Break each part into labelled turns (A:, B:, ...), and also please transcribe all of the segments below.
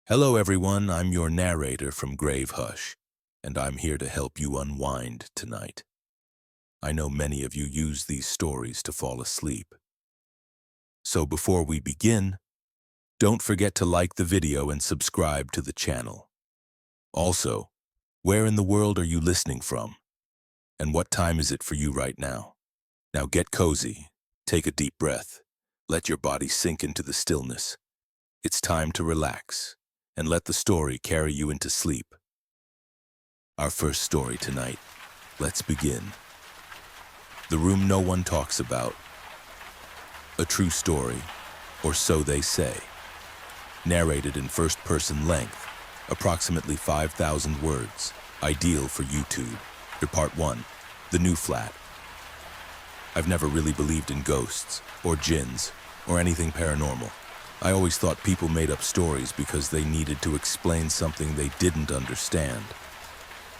A: Hello, everyone. I'm your narrator from Grave Hush, and I'm here to help you unwind tonight. I know many of you use these stories to fall asleep. So before we begin, don't forget to like the video and subscribe to the channel. Also, where in the world are you listening from? And what time is it for you right now? Now get cozy, take a deep breath, let your body sink into the stillness. It's time to relax and let the story carry you into sleep. Our first story tonight. Let's begin. The room no one talks about. A true story, or so they say. Narrated in first-person length, approximately 5,000 words, ideal for YouTube. Part 1, The New Flat. I've never really believed in ghosts, or jinns, or anything paranormal. I always thought people made up stories because they needed to explain something they didn't understand.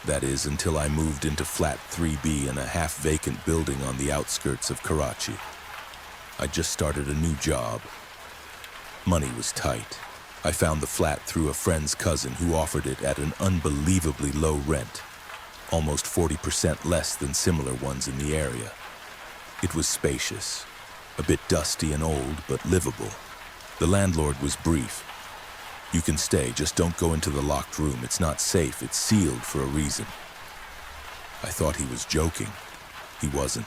A: That is, until I moved into Flat 3B in a half-vacant building on the outskirts of Karachi. I just started a new job. Money was tight. I found the flat through a friend's cousin who offered it at an unbelievably low rent, almost 40% less than similar ones in the area. It was spacious, a bit dusty and old, but livable. The landlord was brief. You can stay, just don't go into the locked room. It's not safe, it's sealed for a reason. I thought he was joking. He wasn't.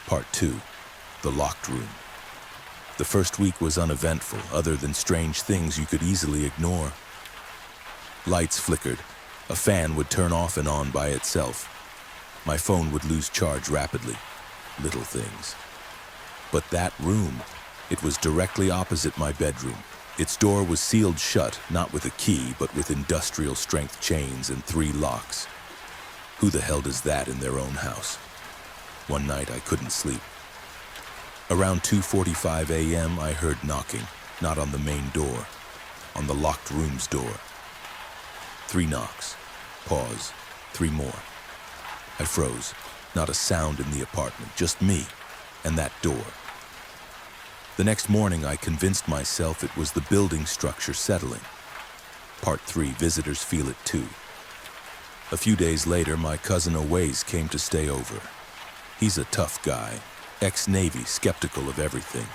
A: Part 2, The Locked Room. The first week was uneventful, other than strange things you could easily ignore. Lights flickered. A fan would turn off and on by itself. My phone would lose charge rapidly. Little things. But that room, it was directly opposite my bedroom. Its door was sealed shut, not with a key, but with industrial-strength chains and 3 locks. Who the hell does that in their own house? One night I couldn't sleep. Around 2:45 a.m. I heard knocking, not on the main door, on the locked room's door. 3 knocks. Pause. 3 more. I froze. Not a sound in the apartment, just me and that door. The next morning, I convinced myself it was the building structure settling. Part 3, visitors feel it too. A few days later, my cousin Owais came to stay over. He's a tough guy, ex-Navy, skeptical of everything.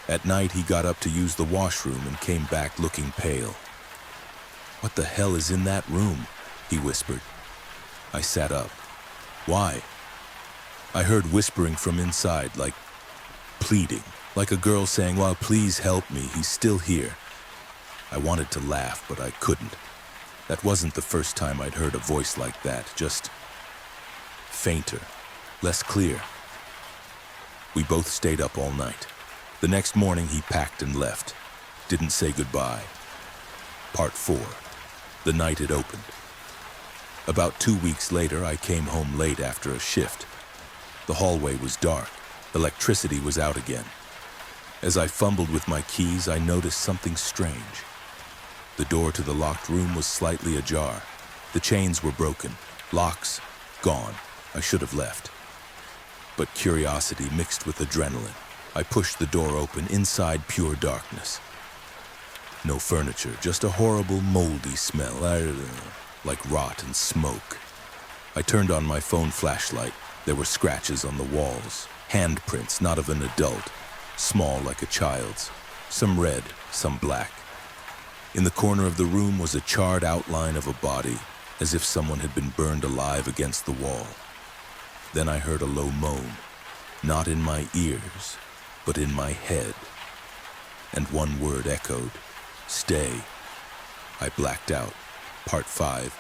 A: At night, he got up to use the washroom and came back looking pale. "What the hell is in that room?" he whispered. I sat up. "Why?" I heard whispering from inside, like pleading. Like a girl saying, "Well, please help me, he's still here." I wanted to laugh, but I couldn't. That wasn't the first time I'd heard a voice like that, just fainter, less clear. We both stayed up all night. The next morning he packed and left. Didn't say goodbye. Part 4, the night it opened. About 2 weeks later, I came home late after a shift. The hallway was dark. Electricity was out again. As I fumbled with my keys, I noticed something strange. The door to the locked room was slightly ajar. The chains were broken, locks gone. I should have left. But curiosity mixed with adrenaline. I pushed the door open, inside pure darkness. No furniture, just a horrible, moldy smell, like rot and smoke. I turned on my phone flashlight. There were scratches on the walls, handprints, not of an adult. Small like a child's, some red, some black. In the corner of the room was a charred outline of a body, as if someone had been burned alive against the wall. Then I heard a low moan, not in my ears, but in my head. And one word echoed, "Stay." I blacked out. Part 5,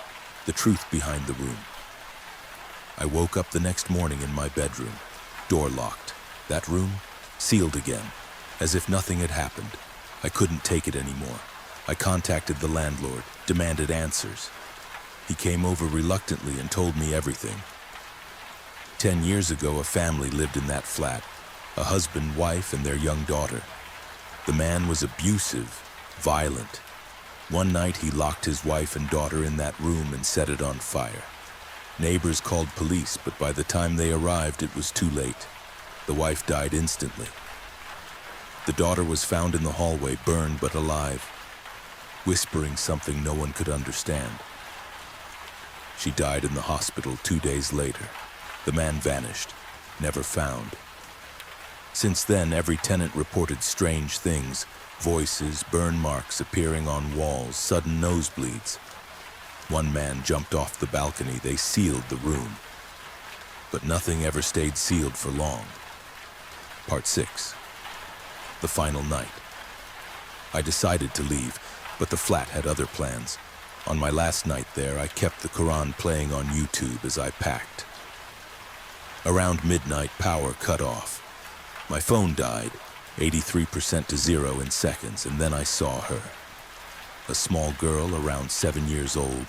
A: the truth behind the room. I woke up the next morning in my bedroom, door locked. That room sealed again, as if nothing had happened. I couldn't take it anymore. I contacted the landlord, demanded answers. He came over reluctantly and told me everything. 10 years ago, a family lived in that flat, a husband, wife, and their young daughter. The man was abusive, violent. One night, he locked his wife and daughter in that room and set it on fire. Neighbors called police, but by the time they arrived, it was too late. The wife died instantly. The daughter was found in the hallway, burned but alive. whispering something no one could understand. She died in the hospital 2 days later. The man vanished, never found. Since then, every tenant reported strange things, voices, burn marks appearing on walls, sudden nosebleeds. One man jumped off the balcony. They sealed the room. But nothing ever stayed sealed for long. Part 6. The final night. I decided to leave, but the flat had other plans. On my last night there, I kept the Quran playing on YouTube as I packed. Around midnight, power cut off. My phone died, 83% to 0 in seconds, and then I saw her. A small girl around 7 years old,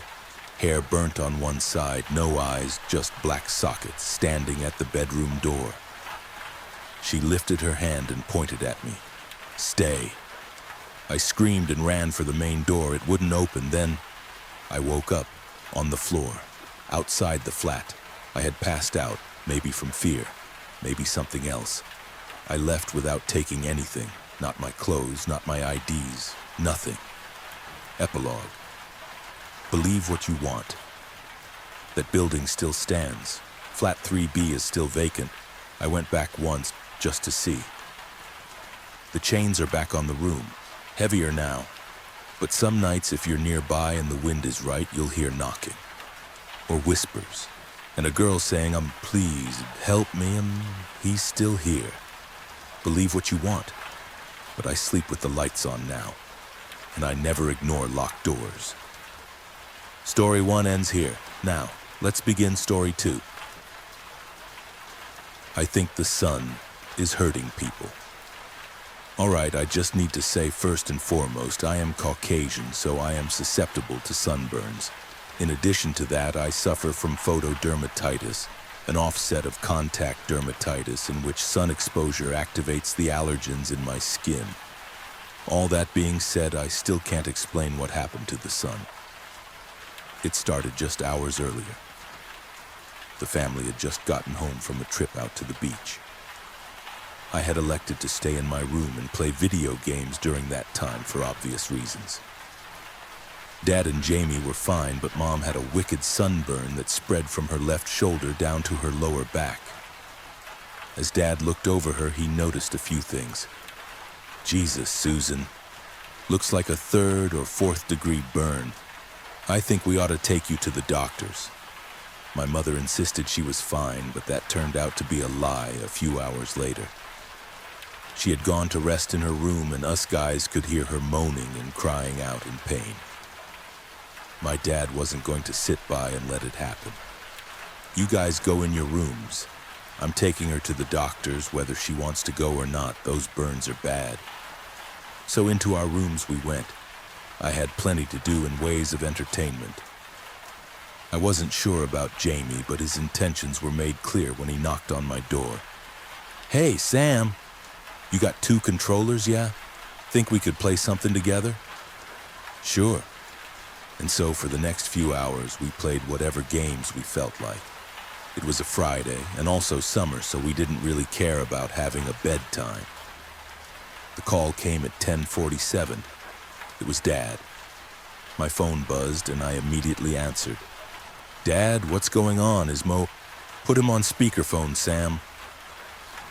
A: hair burnt on one side, no eyes, just black sockets, standing at the bedroom door. She lifted her hand and pointed at me. "Stay." I screamed and ran for the main door. It wouldn't open. Then I woke up on the floor, outside the flat. I had passed out, maybe from fear, maybe something else. I left without taking anything, not my clothes, not my IDs, nothing. Epilogue. Believe what you want. That building still stands. Flat 3B is still vacant. I went back once just to see. The chains are back on the room, heavier now. But some nights, if you're nearby and the wind is right, you'll hear knocking. Or whispers. And a girl saying, "Please, help me, he's still here." Believe what you want. But I sleep with the lights on now. And I never ignore locked doors. Story 1 ends here. Now, let's begin story 2. I think the sun is hurting people. Alright, I just need to say first and foremost, I am Caucasian, so I am susceptible to sunburns. In addition to that, I suffer from photodermatitis, an offset of contact dermatitis in which sun exposure activates the allergens in my skin. All that being said, I still can't explain what happened to the sun. It started just hours earlier. The family had just gotten home from a trip out to the beach. I had elected to stay in my room and play video games during that time for obvious reasons. Dad and Jamie were fine, but Mom had a wicked sunburn that spread from her left shoulder down to her lower back. As Dad looked over her, he noticed a few things. "Jesus, Susan. Looks like a 3rd or 4th degree burn. I think we ought to take you to the doctors." My mother insisted she was fine, but that turned out to be a lie a few hours later. She had gone to rest in her room, and us guys could hear her moaning and crying out in pain. My dad wasn't going to sit by and let it happen. "You guys go in your rooms. I'm taking her to the doctors, whether she wants to go or not. Those burns are bad." So into our rooms we went. I had plenty to do in ways of entertainment. I wasn't sure about Jamie, but his intentions were made clear when he knocked on my door. "Hey, Sam, you got 2 controllers, yeah? Think we could play something together?" "Sure." And so for the next few hours, we played whatever games we felt like. It was a Friday, and also summer, so we didn't really care about having a bedtime. The call came at 10:47. It was Dad. My phone buzzed, and I immediately answered. "Dad, what's going on? Is Mo—" "Put him on speakerphone, Sam."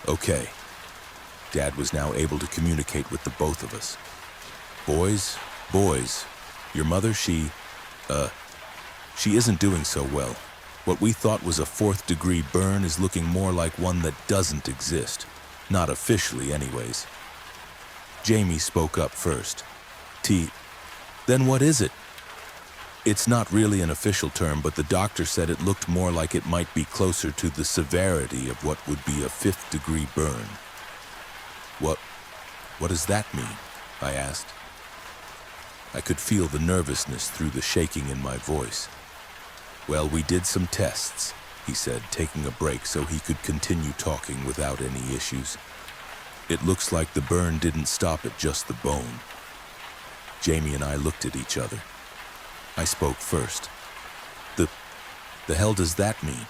A: "Okay." Dad was now able to communicate with the both of us. Boys, your mother, she isn't doing so well. What we thought was a 4th degree burn is looking more like one that doesn't exist. Not officially, anyways." Jamie spoke up first. Then what is it?" "It's not really an official term, but the doctor said it looked more like it might be closer to the severity of what would be a 5th degree burn." What does that mean?" I asked. I could feel the nervousness through the shaking in my voice. "Well, we did some tests," he said, taking a break so he could continue talking without any issues. "It looks like the burn didn't stop at just the bone." Jamie and I looked at each other. I spoke first. The hell does that mean?"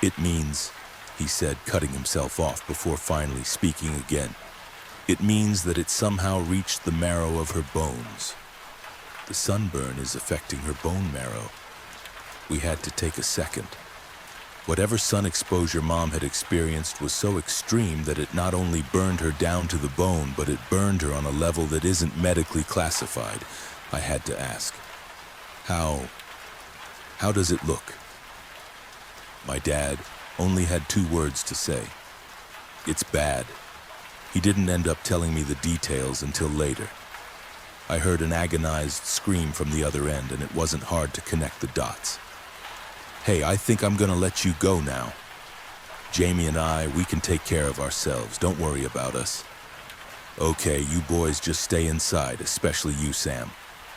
A: "It means," he said, cutting himself off before finally speaking again. "It means that it somehow reached the marrow of her bones. The sunburn is affecting her bone marrow. We had to take a second. Whatever sun exposure Mom had experienced was so extreme that it not only burned her down to the bone, but it burned her on a level that isn't medically classified. I had to ask, how does it look? My dad only had 2 words to say. It's bad. He didn't end up telling me the details until later. I heard an agonized scream from the other end, and it wasn't hard to connect the dots. Hey, I think I'm gonna let you go now. Jamie and I, we can take care of ourselves. Don't worry about us. Okay, you boys just stay inside, especially you, Sam.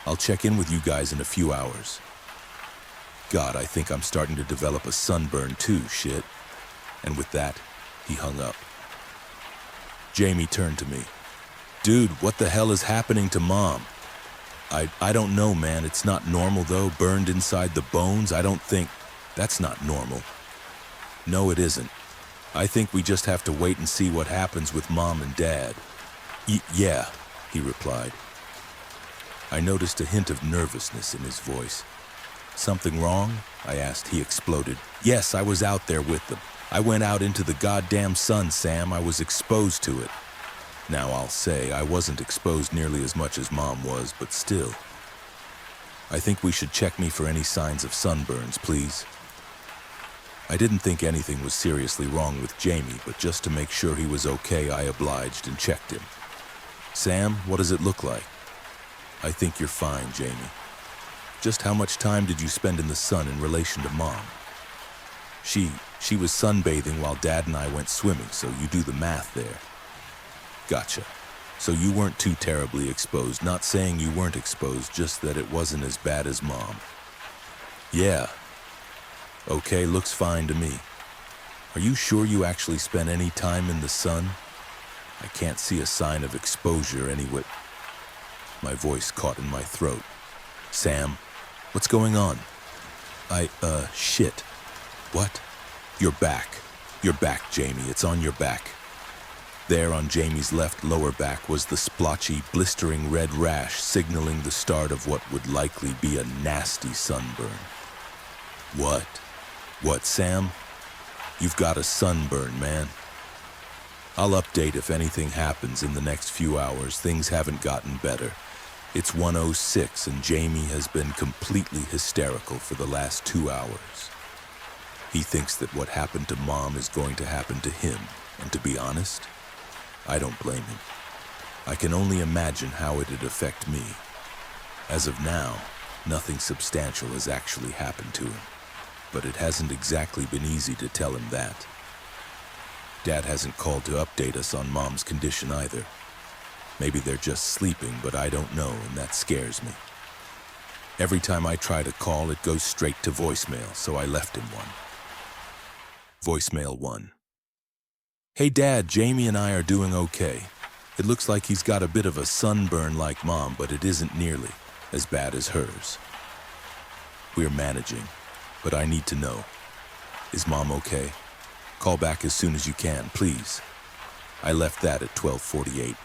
A: I'll check in with you guys in a few hours. God, I think I'm starting to develop a sunburn too, shit. And with that, he hung up. Jamie turned to me. Dude, what the hell is happening to Mom? I don't know, man. It's not normal, though. Burned inside the bones. I don't think... That's not normal. No, it isn't. I think we just have to wait and see what happens with Mom and Dad. Yeah, he replied. I noticed a hint of nervousness in his voice. Something wrong? I asked. He exploded. Yes, I was out there with them. I went out into the goddamn sun, Sam. I was exposed to it. Now, I'll say I wasn't exposed nearly as much as Mom was, but still. I think we should check me for any signs of sunburns, please. I didn't think anything was seriously wrong with Jamie, but just to make sure he was okay, I obliged and checked him. Sam, what does it look like? I think you're fine, Jamie. Just how much time did you spend in the sun in relation to Mom? She was sunbathing while Dad and I went swimming, so you do the math there. Gotcha. So you weren't too terribly exposed. Not saying you weren't exposed, just that it wasn't as bad as Mom. Yeah. Okay, looks fine to me. Are you sure you actually spent any time in the sun? I can't see a sign of exposure anywhere. My voice caught in my throat. Sam, what's going on? Shit. What? You're back. You're back, Jamie. It's on your back. There on Jamie's left lower back was the splotchy, blistering red rash signaling the start of what would likely be a nasty sunburn. What? What, Sam? You've got a sunburn, man. I'll update if anything happens in the next few hours. Things haven't gotten better. It's 1:06 and Jamie has been completely hysterical for the last 2 hours. He thinks that what happened to Mom is going to happen to him, and to be honest, I don't blame him. I can only imagine how it'd affect me. As of now, nothing substantial has actually happened to him, but it hasn't exactly been easy to tell him that. Dad hasn't called to update us on Mom's condition either. Maybe they're just sleeping, but I don't know, and that scares me. Every time I try to call, it goes straight to voicemail, so I left him one. Voicemail 1. Hey Dad, Jamie and I are doing okay. It looks like he's got a bit of a sunburn like Mom, but it isn't nearly as bad as hers. We're managing, but I need to know. Is Mom okay? Call back as soon as you can, please. I left that at 12:48.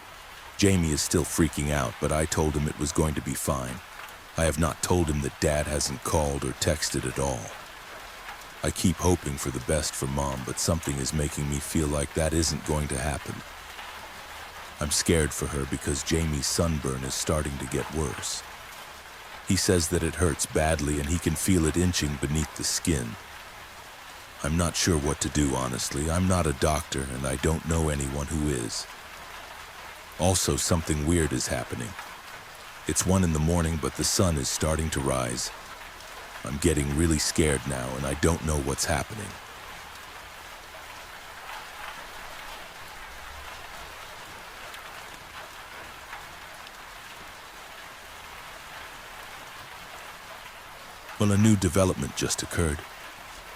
A: Jamie is still freaking out, but I told him it was going to be fine. I have not told him that Dad hasn't called or texted at all. I keep hoping for the best for Mom, but something is making me feel like that isn't going to happen. I'm scared for her because Jamie's sunburn is starting to get worse. He says that it hurts badly and he can feel it inching beneath the skin. I'm not sure what to do, honestly. I'm not a doctor and I don't know anyone who is. Also, something weird is happening. It's 1 in the morning, but the sun is starting to rise. I'm getting really scared now, and I don't know what's happening. Well, a new development just occurred.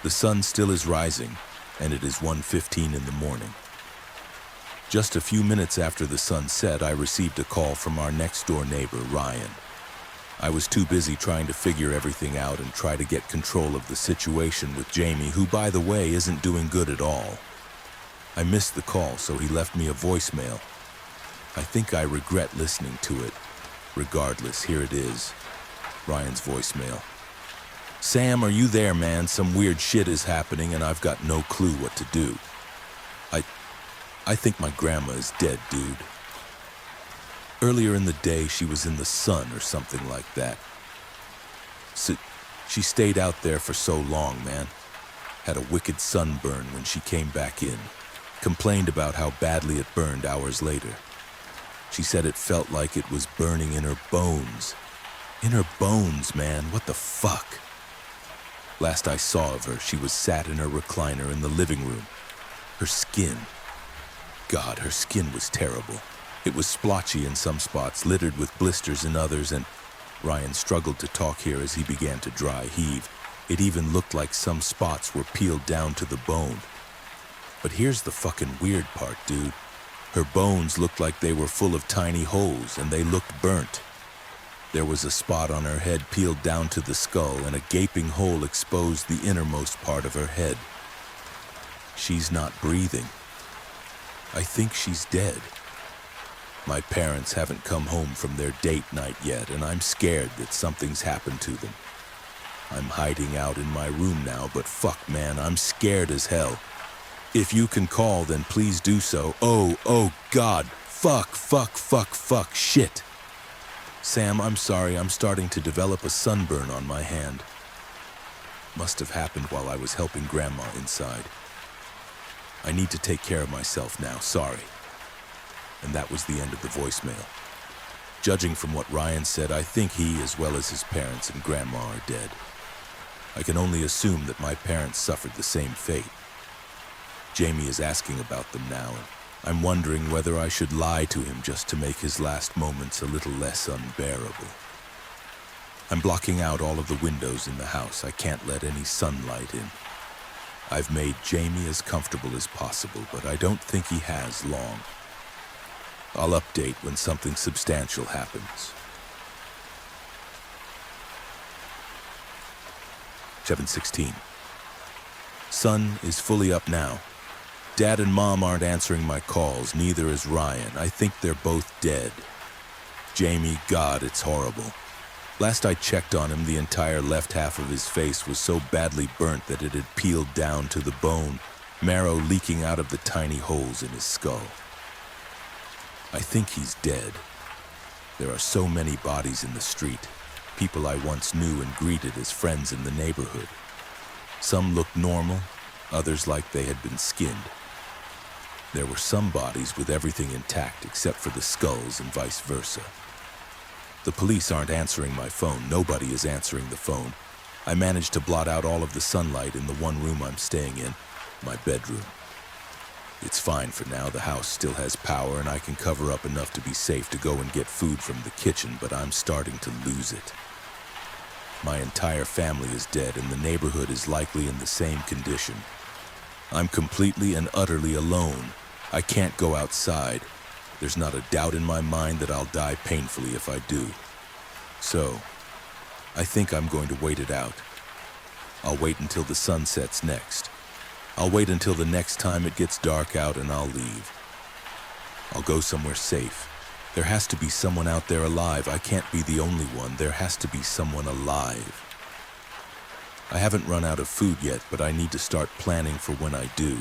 A: The sun still is rising, and it is 1:15 in the morning. Just a few minutes after the sun set, I received a call from our next-door neighbor, Ryan. I was too busy trying to figure everything out and try to get control of the situation with Jamie, who, by the way, isn't doing good at all. I missed the call, so he left me a voicemail. I think I regret listening to it. Regardless, here it is. Ryan's voicemail. Sam, are you there, man? Some weird shit is happening and I've got no clue what to do. I think my grandma is dead, dude. Earlier in the day, she was in the sun or something like that. So, she stayed out there for so long, man. Had a wicked sunburn when she came back in. Complained about how badly it burned hours later. She said it felt like it was burning in her bones. In her bones, man. What the fuck? Last I saw of her, she was sat in her recliner in the living room. Her skin. God, her skin was terrible. It was splotchy in some spots, littered with blisters in others, and Ryan struggled to talk here as he began to dry heave. It even looked like some spots were peeled down to the bone. But here's the fucking weird part, dude. Her bones looked like they were full of tiny holes, and they looked burnt. There was a spot on her head peeled down to the skull, and a gaping hole exposed the innermost part of her head. She's not breathing. I think she's dead. My parents haven't come home from their date night yet, and I'm scared that something's happened to them. I'm hiding out in my room now, but fuck, man, I'm scared as hell. If you can call, then please do so. Oh, God. Fuck, shit. Sam, I'm sorry, I'm starting to develop a sunburn on my hand. Must have happened while I was helping Grandma inside. I need to take care of myself now, sorry. And that was the end of the voicemail. Judging from what Ryan said, I think he, as well as his parents and Grandma, are dead. I can only assume that my parents suffered the same fate. Jamie is asking about them now, and I'm wondering whether I should lie to him just to make his last moments a little less unbearable. I'm blocking out all of the windows in the house. I can't let any sunlight in. I've made Jamie as comfortable as possible, but I don't think he has long. I'll update when something substantial happens. 7:16. Sun is fully up now. Dad and Mom aren't answering my calls, neither is Ryan. I think they're both dead. Jamie, God, it's horrible. Last I checked on him, the entire left half of his face was so badly burnt that it had peeled down to the bone, marrow leaking out of the tiny holes in his skull. I think he's dead. There are so many bodies in the street, people I once knew and greeted as friends in the neighborhood. Some looked normal, others like they had been skinned. There were some bodies with everything intact except for the skulls and vice versa. The police aren't answering my phone. Nobody is answering the phone. I managed to blot out all of the sunlight in the one room I'm staying in, my bedroom. It's fine for now. The house still has power and I can cover up enough to be safe to go and get food from the kitchen, but I'm starting to lose it. My entire family is dead and the neighborhood is likely in the same condition. I'm completely and utterly alone. I can't go outside. There's not a doubt in my mind that I'll die painfully if I do. So, I think I'm going to wait it out. I'll wait until the sun sets next. I'll wait until the next time it gets dark out and I'll leave. I'll go somewhere safe. There has to be someone out there alive. I can't be the only one. There has to be someone alive. I haven't run out of food yet, but I need to start planning for when I do.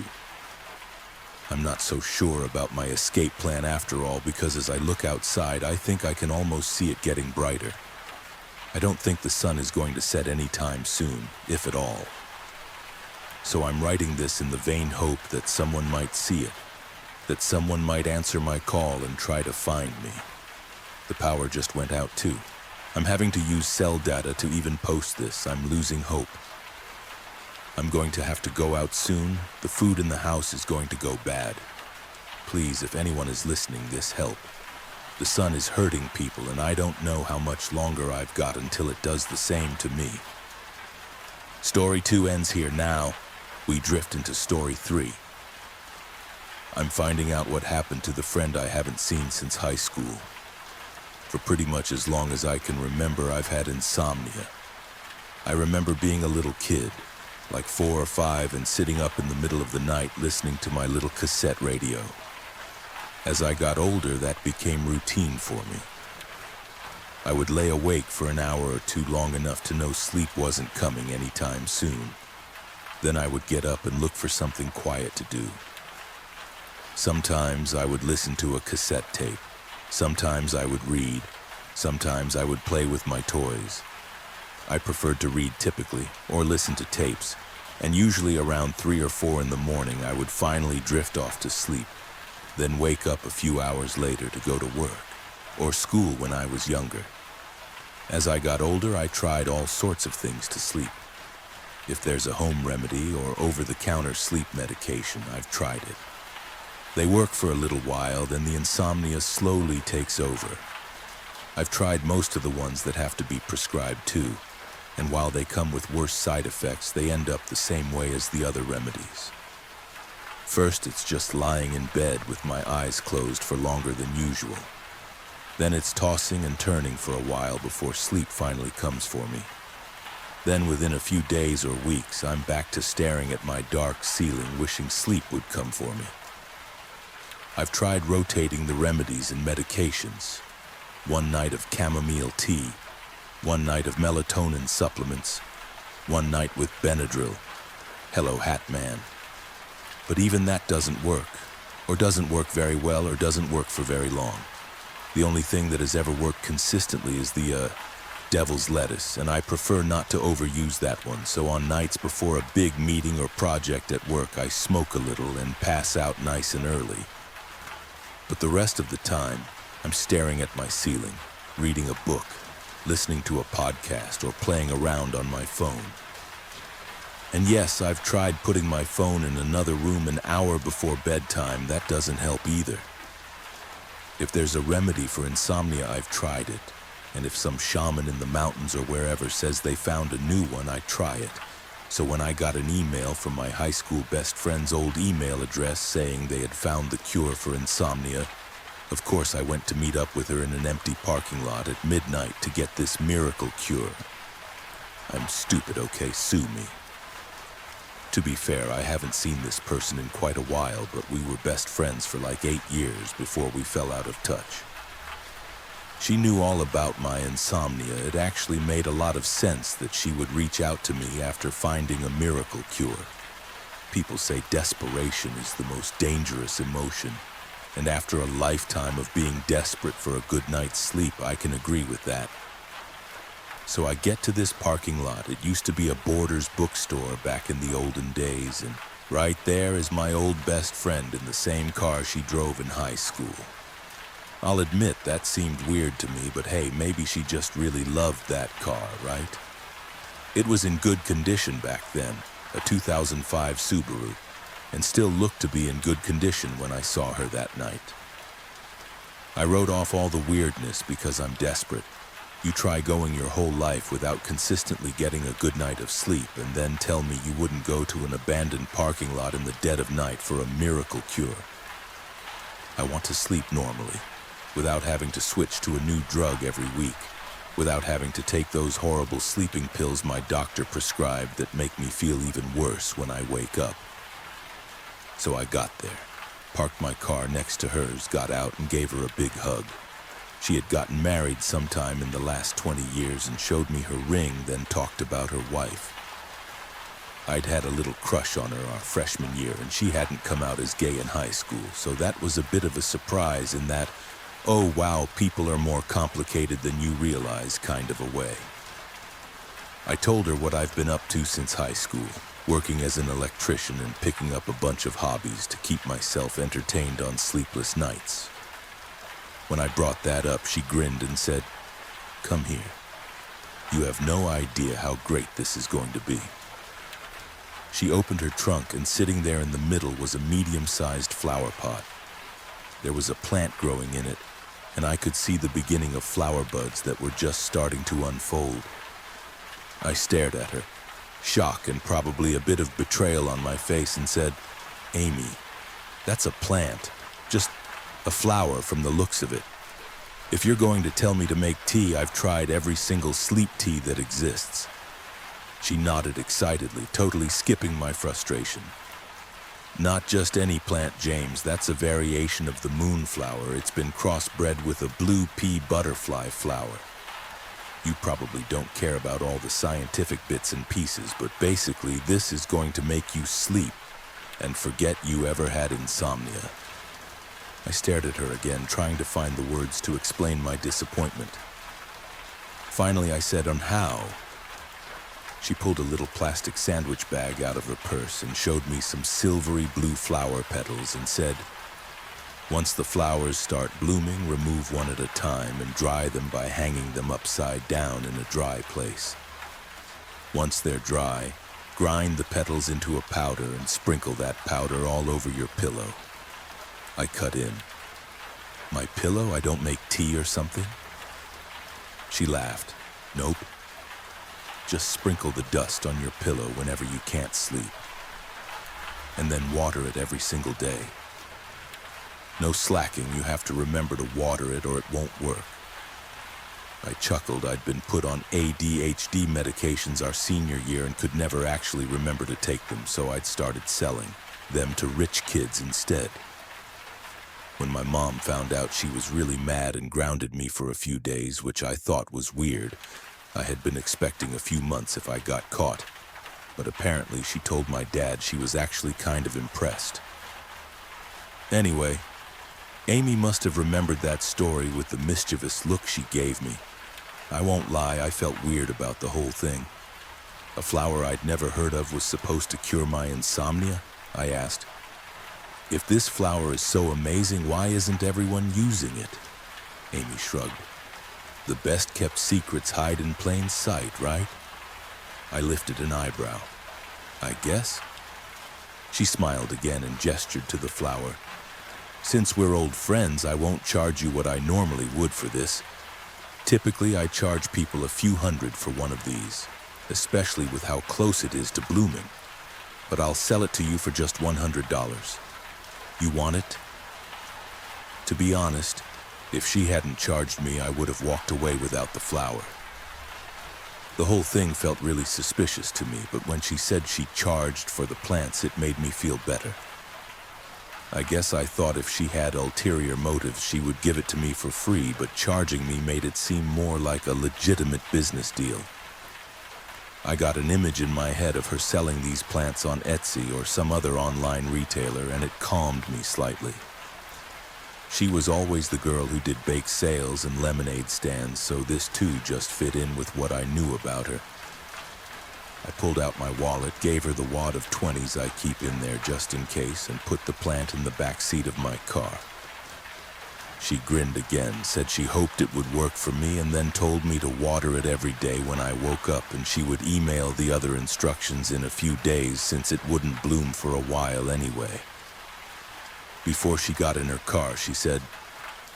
A: I'm not so sure about my escape plan after all, because as I look outside, I think I can almost see it getting brighter. I don't think the sun is going to set anytime soon, if at all. So I'm writing this in the vain hope that someone might see it, that someone might answer my call and try to find me. The power just went out too. I'm having to use cell data to even post this. I'm losing hope. I'm going to have to go out soon. The food in the house is going to go bad. Please, if anyone is listening, this help. The sun is hurting people, and I don't know how much longer I've got until it does the same to me. Story 2 ends here now. We drift into Story 3. I'm finding out what happened to the friend I haven't seen since high school. For pretty much as long as I can remember, I've had insomnia. I remember being a little kid, like 4 or 5, and sitting up in the middle of the night listening to my little cassette radio. As I got older, that became routine for me. I would lay awake for an hour or two long enough to know sleep wasn't coming anytime soon. Then I would get up and look for something quiet to do. Sometimes I would listen to a cassette tape. Sometimes I would read. Sometimes I would play with my toys. I preferred to read typically, or listen to tapes, and usually around 3 or 4 in the morning I would finally drift off to sleep, then wake up a few hours later to go to work, or school when I was younger. As I got older, I tried all sorts of things to sleep. If there's a home remedy or over-the-counter sleep medication, I've tried it. They work for a little while, then the insomnia slowly takes over. I've tried most of the ones that have to be prescribed too, and while they come with worse side effects, they end up the same way as the other remedies. First, it's just lying in bed with my eyes closed for longer than usual. Then it's tossing and turning for a while before sleep finally comes for me. Then within a few days or weeks, I'm back to staring at my dark ceiling, wishing sleep would come for me. I've tried rotating the remedies and medications. One night of chamomile tea, one night of melatonin supplements, one night with Benadryl. Hello, Hat Man. But even that doesn't work, or doesn't work very well, or doesn't work for very long. The only thing that has ever worked consistently is the, devil's lettuce, and I prefer not to overuse that one, so on nights before a big meeting or project at work, I smoke a little and pass out nice and early. But the rest of the time, I'm staring at my ceiling, reading a book, listening to a podcast, or playing around on my phone. And yes, I've tried putting my phone in another room an hour before bedtime. That doesn't help either. If there's a remedy for insomnia, I've tried it. And if some shaman in the mountains or wherever says they found a new one, I try it. So when I got an email from my high school best friend's old email address saying they had found the cure for insomnia, of course I went to meet up with her in an empty parking lot at midnight to get this miracle cure. I'm stupid, okay? Sue me. To be fair, I haven't seen this person in quite a while, but we were best friends for like 8 years before we fell out of touch. She knew all about my insomnia. It actually made a lot of sense that she would reach out to me after finding a miracle cure. People say desperation is the most dangerous emotion, and after a lifetime of being desperate for a good night's sleep, I can agree with that. So I get to this parking lot. It used to be a Borders bookstore back in the olden days, and right there is my old best friend in the same car she drove in high school. I'll admit that seemed weird to me, but hey, maybe she just really loved that car, right? It was in good condition back then, a 2005 Subaru, and still looked to be in good condition when I saw her that night. I wrote off all the weirdness because I'm desperate. You try going your whole life without consistently getting a good night of sleep and then tell me you wouldn't go to an abandoned parking lot in the dead of night for a miracle cure. I want to sleep normally, without having to switch to a new drug every week, without having to take those horrible sleeping pills my doctor prescribed that make me feel even worse when I wake up. So I got there, parked my car next to hers, got out and gave her a big hug. She had gotten married sometime in the last 20 years and showed me her ring, then talked about her wife. I'd had a little crush on her our freshman year, and she hadn't come out as gay in high school, so that was a bit of a surprise in that, oh wow, people are more complicated than you realize kind of a way. I told her what I've been up to since high school, working as an electrician and picking up a bunch of hobbies to keep myself entertained on sleepless nights. When I brought that up, she grinned and said, "Come here. You have no idea how great this is going to be." She opened her trunk, and sitting there in the middle was a medium-sized flower pot. There was a plant growing in it, and I could see the beginning of flower buds that were just starting to unfold. I stared at her, shock and probably a bit of betrayal on my face, and said, "Amy, that's a plant, just a flower from the looks of it. If you're going to tell me to make tea, I've tried every single sleep tea that exists." She nodded excitedly, totally skipping my frustration. "Not just any plant, James. That's a variation of the moonflower. It's been crossbred with a blue pea butterfly flower. You probably don't care about all the scientific bits and pieces, but basically this is going to make you sleep and forget you ever had insomnia. I stared at her again, trying to find the words to explain my disappointment. Finally, I said, how? She pulled a little plastic sandwich bag out of her purse and showed me some silvery blue flower petals and said, once the flowers start blooming, remove one at a time and dry them by hanging them upside down in a dry place. Once they're dry, grind the petals into a powder and sprinkle that powder all over your pillow. I cut in. My pillow? I don't make tea or something? She laughed. Nope. Just sprinkle the dust on your pillow whenever you can't sleep. And then water it every single day. No slacking, you have to remember to water it or it won't work. I chuckled. I'd been put on ADHD medications our senior year and could never actually remember to take them, so I'd started selling them to rich kids instead. When my mom found out, she was really mad and grounded me for a few days, which I thought was weird. I had been expecting a few months if I got caught, but apparently she told my dad she was actually kind of impressed. Anyway, Amy must have remembered that story with the mischievous look she gave me. I won't lie, I felt weird about the whole thing. A flower I'd never heard of was supposed to cure my insomnia? I asked. If this flower is so amazing, why isn't everyone using it? Amy shrugged. The best-kept secrets hide in plain sight, right? I lifted an eyebrow. I guess? She smiled again and gestured to the flower. Since we're old friends, I won't charge you what I normally would for this. Typically, I charge people a few hundred for one of these, especially with how close it is to blooming. But I'll sell it to you for just $100. You want it? To be honest, if she hadn't charged me, I would have walked away without the flower. The whole thing felt really suspicious to me, but when she said she charged for the plants, it made me feel better. I guess I thought if she had ulterior motives, she would give it to me for free, but charging me made it seem more like a legitimate business deal. I got an image in my head of her selling these plants on Etsy or some other online retailer, and it calmed me slightly. She was always the girl who did bake sales and lemonade stands, so this too just fit in with what I knew about her. I pulled out my wallet, gave her the wad of 20s I keep in there just in case, and put the plant in the back seat of my car. She grinned again, said she hoped it would work for me, and then told me to water it every day when I woke up, and she would email the other instructions in a few days since it wouldn't bloom for a while anyway. Before she got in her car, she said,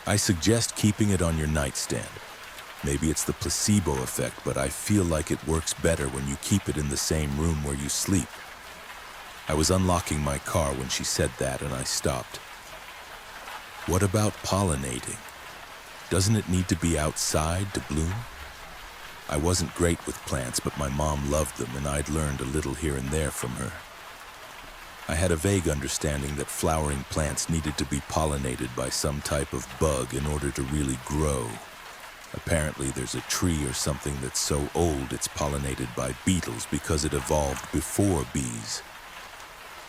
A: I suggest keeping it on your nightstand. Maybe it's the placebo effect, but I feel like it works better when you keep it in the same room where you sleep. I was unlocking my car when she said that, and I stopped. What about pollinating? Doesn't it need to be outside to bloom? I wasn't great with plants, but my mom loved them, and I'd learned a little here and there from her. I had a vague understanding that flowering plants needed to be pollinated by some type of bug in order to really grow. Apparently there's a tree or something that's so old it's pollinated by beetles because it evolved before bees.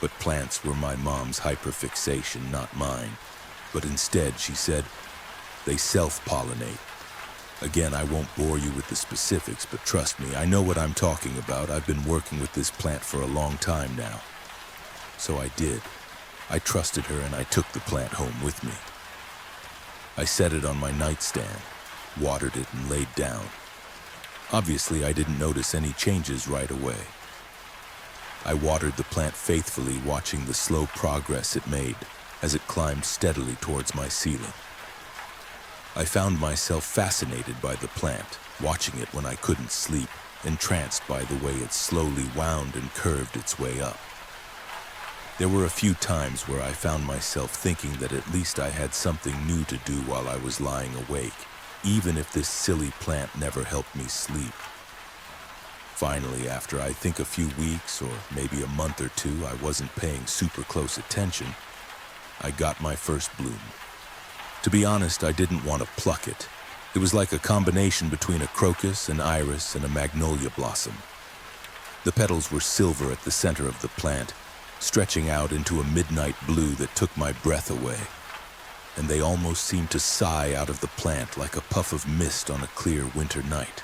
A: But plants were my mom's hyperfixation, not mine. But instead, she said, they self-pollinate. Again, I won't bore you with the specifics, but trust me, I know what I'm talking about. I've been working with this plant for a long time now. So I did. I trusted her and I took the plant home with me. I set it on my nightstand, watered it, and laid down. Obviously, I didn't notice any changes right away. I watered the plant faithfully, watching the slow progress it made as it climbed steadily towards my ceiling. I found myself fascinated by the plant, watching it when I couldn't sleep, entranced by the way it slowly wound and curved its way up. There were a few times where I found myself thinking that at least I had something new to do while I was lying awake, even if this silly plant never helped me sleep. Finally, after I think a few weeks or maybe a month or two, I wasn't paying super close attention, I got my first bloom. To be honest, I didn't want to pluck it. It was like a combination between a crocus, an iris, and a magnolia blossom. The petals were silver at the center of the plant, stretching out into a midnight blue that took my breath away, and they almost seemed to sigh out of the plant like a puff of mist on a clear winter night.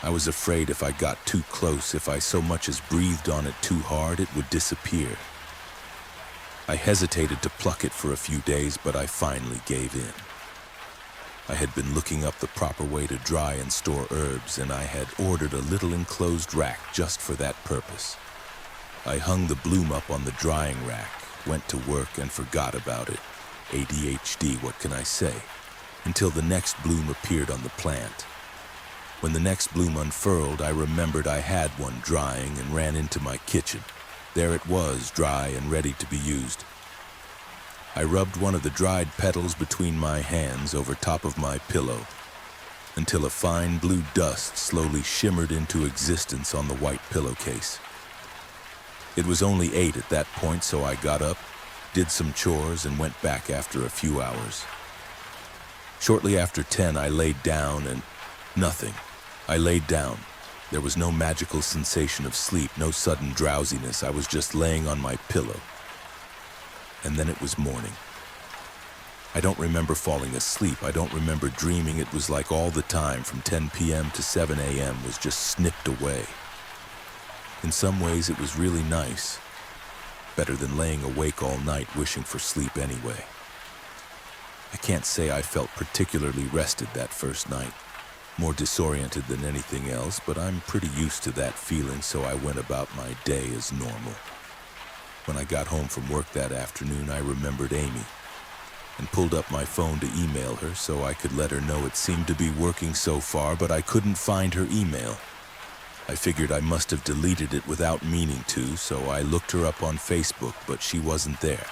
A: I was afraid if I got too close, if I so much as breathed on it too hard, it would disappear. I hesitated to pluck it for a few days, but I finally gave in. I had been looking up the proper way to dry and store herbs, and I had ordered a little enclosed rack just for that purpose. I hung the bloom up on the drying rack, went to work, and forgot about it. ADHD, what can I say? Until the next bloom appeared on the plant. When the next bloom unfurled, I remembered I had one drying and ran into my kitchen. There it was, dry and ready to be used. I rubbed one of the dried petals between my hands over top of my pillow until a fine blue dust slowly shimmered into existence on the white pillowcase. It was only 8 at that point, so I got up, did some chores, and went back after a few hours. Shortly after 10, I laid down and nothing. I laid down. There was no magical sensation of sleep, no sudden drowsiness. I was just laying on my pillow. And then it was morning. I don't remember falling asleep. I don't remember dreaming. It was like all the time from 10 p.m. to 7 a.m. was just snipped away. In some ways, it was really nice. Better than laying awake all night wishing for sleep anyway. I can't say I felt particularly rested that first night. More disoriented than anything else, but I'm pretty used to that feeling, so I went about my day as normal. When I got home from work that afternoon, I remembered Amy and pulled up my phone to email her so I could let her know it seemed to be working so far, but I couldn't find her email. I figured I must have deleted it without meaning to, so I looked her up on Facebook, but she wasn't there.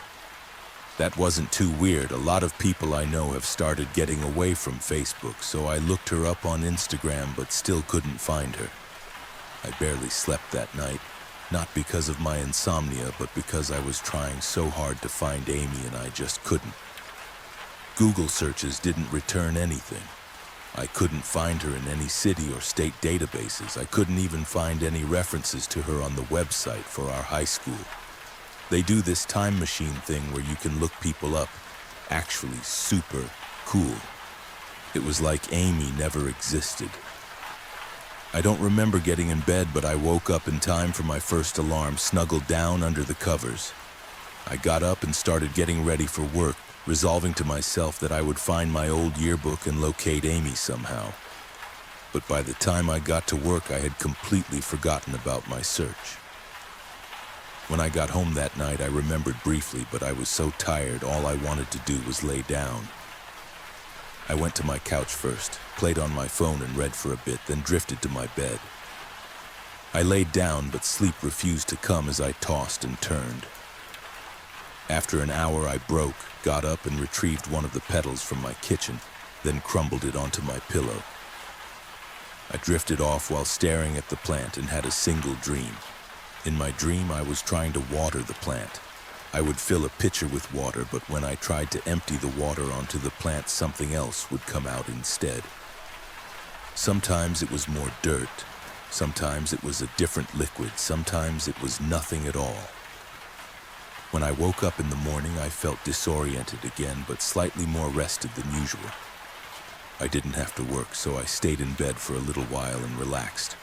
A: That wasn't too weird. A lot of people I know have started getting away from Facebook, so I looked her up on Instagram but still couldn't find her. I barely slept that night, not because of my insomnia, but because I was trying so hard to find Amy and I just couldn't. Google searches didn't return anything. I couldn't find her in any city or state databases. I couldn't even find any references to her on the website for our high school. They do this time machine thing where you can look people up. Actually, super cool. It was like Amy never existed. I don't remember getting in bed, but I woke up in time for my first alarm, snuggled down under the covers. I got up and started getting ready for work, resolving to myself that I would find my old yearbook and locate Amy somehow. But by the time I got to work, I had completely forgotten about my search. When I got home that night, I remembered briefly, but I was so tired, all I wanted to do was lay down. I went to my couch first, played on my phone and read for a bit, then drifted to my bed. I laid down, but sleep refused to come as I tossed and turned. After an hour, I broke, got up and retrieved one of the petals from my kitchen, then crumbled it onto my pillow. I drifted off while staring at the plant and had a single dream. In my dream, I was trying to water the plant. I would fill a pitcher with water, but when I tried to empty the water onto the plant, something else would come out instead. Sometimes it was more dirt. Sometimes it was a different liquid. Sometimes it was nothing at all. When I woke up in the morning, I felt disoriented again, but slightly more rested than usual. I didn't have to work, so I stayed in bed for a little while and relaxed.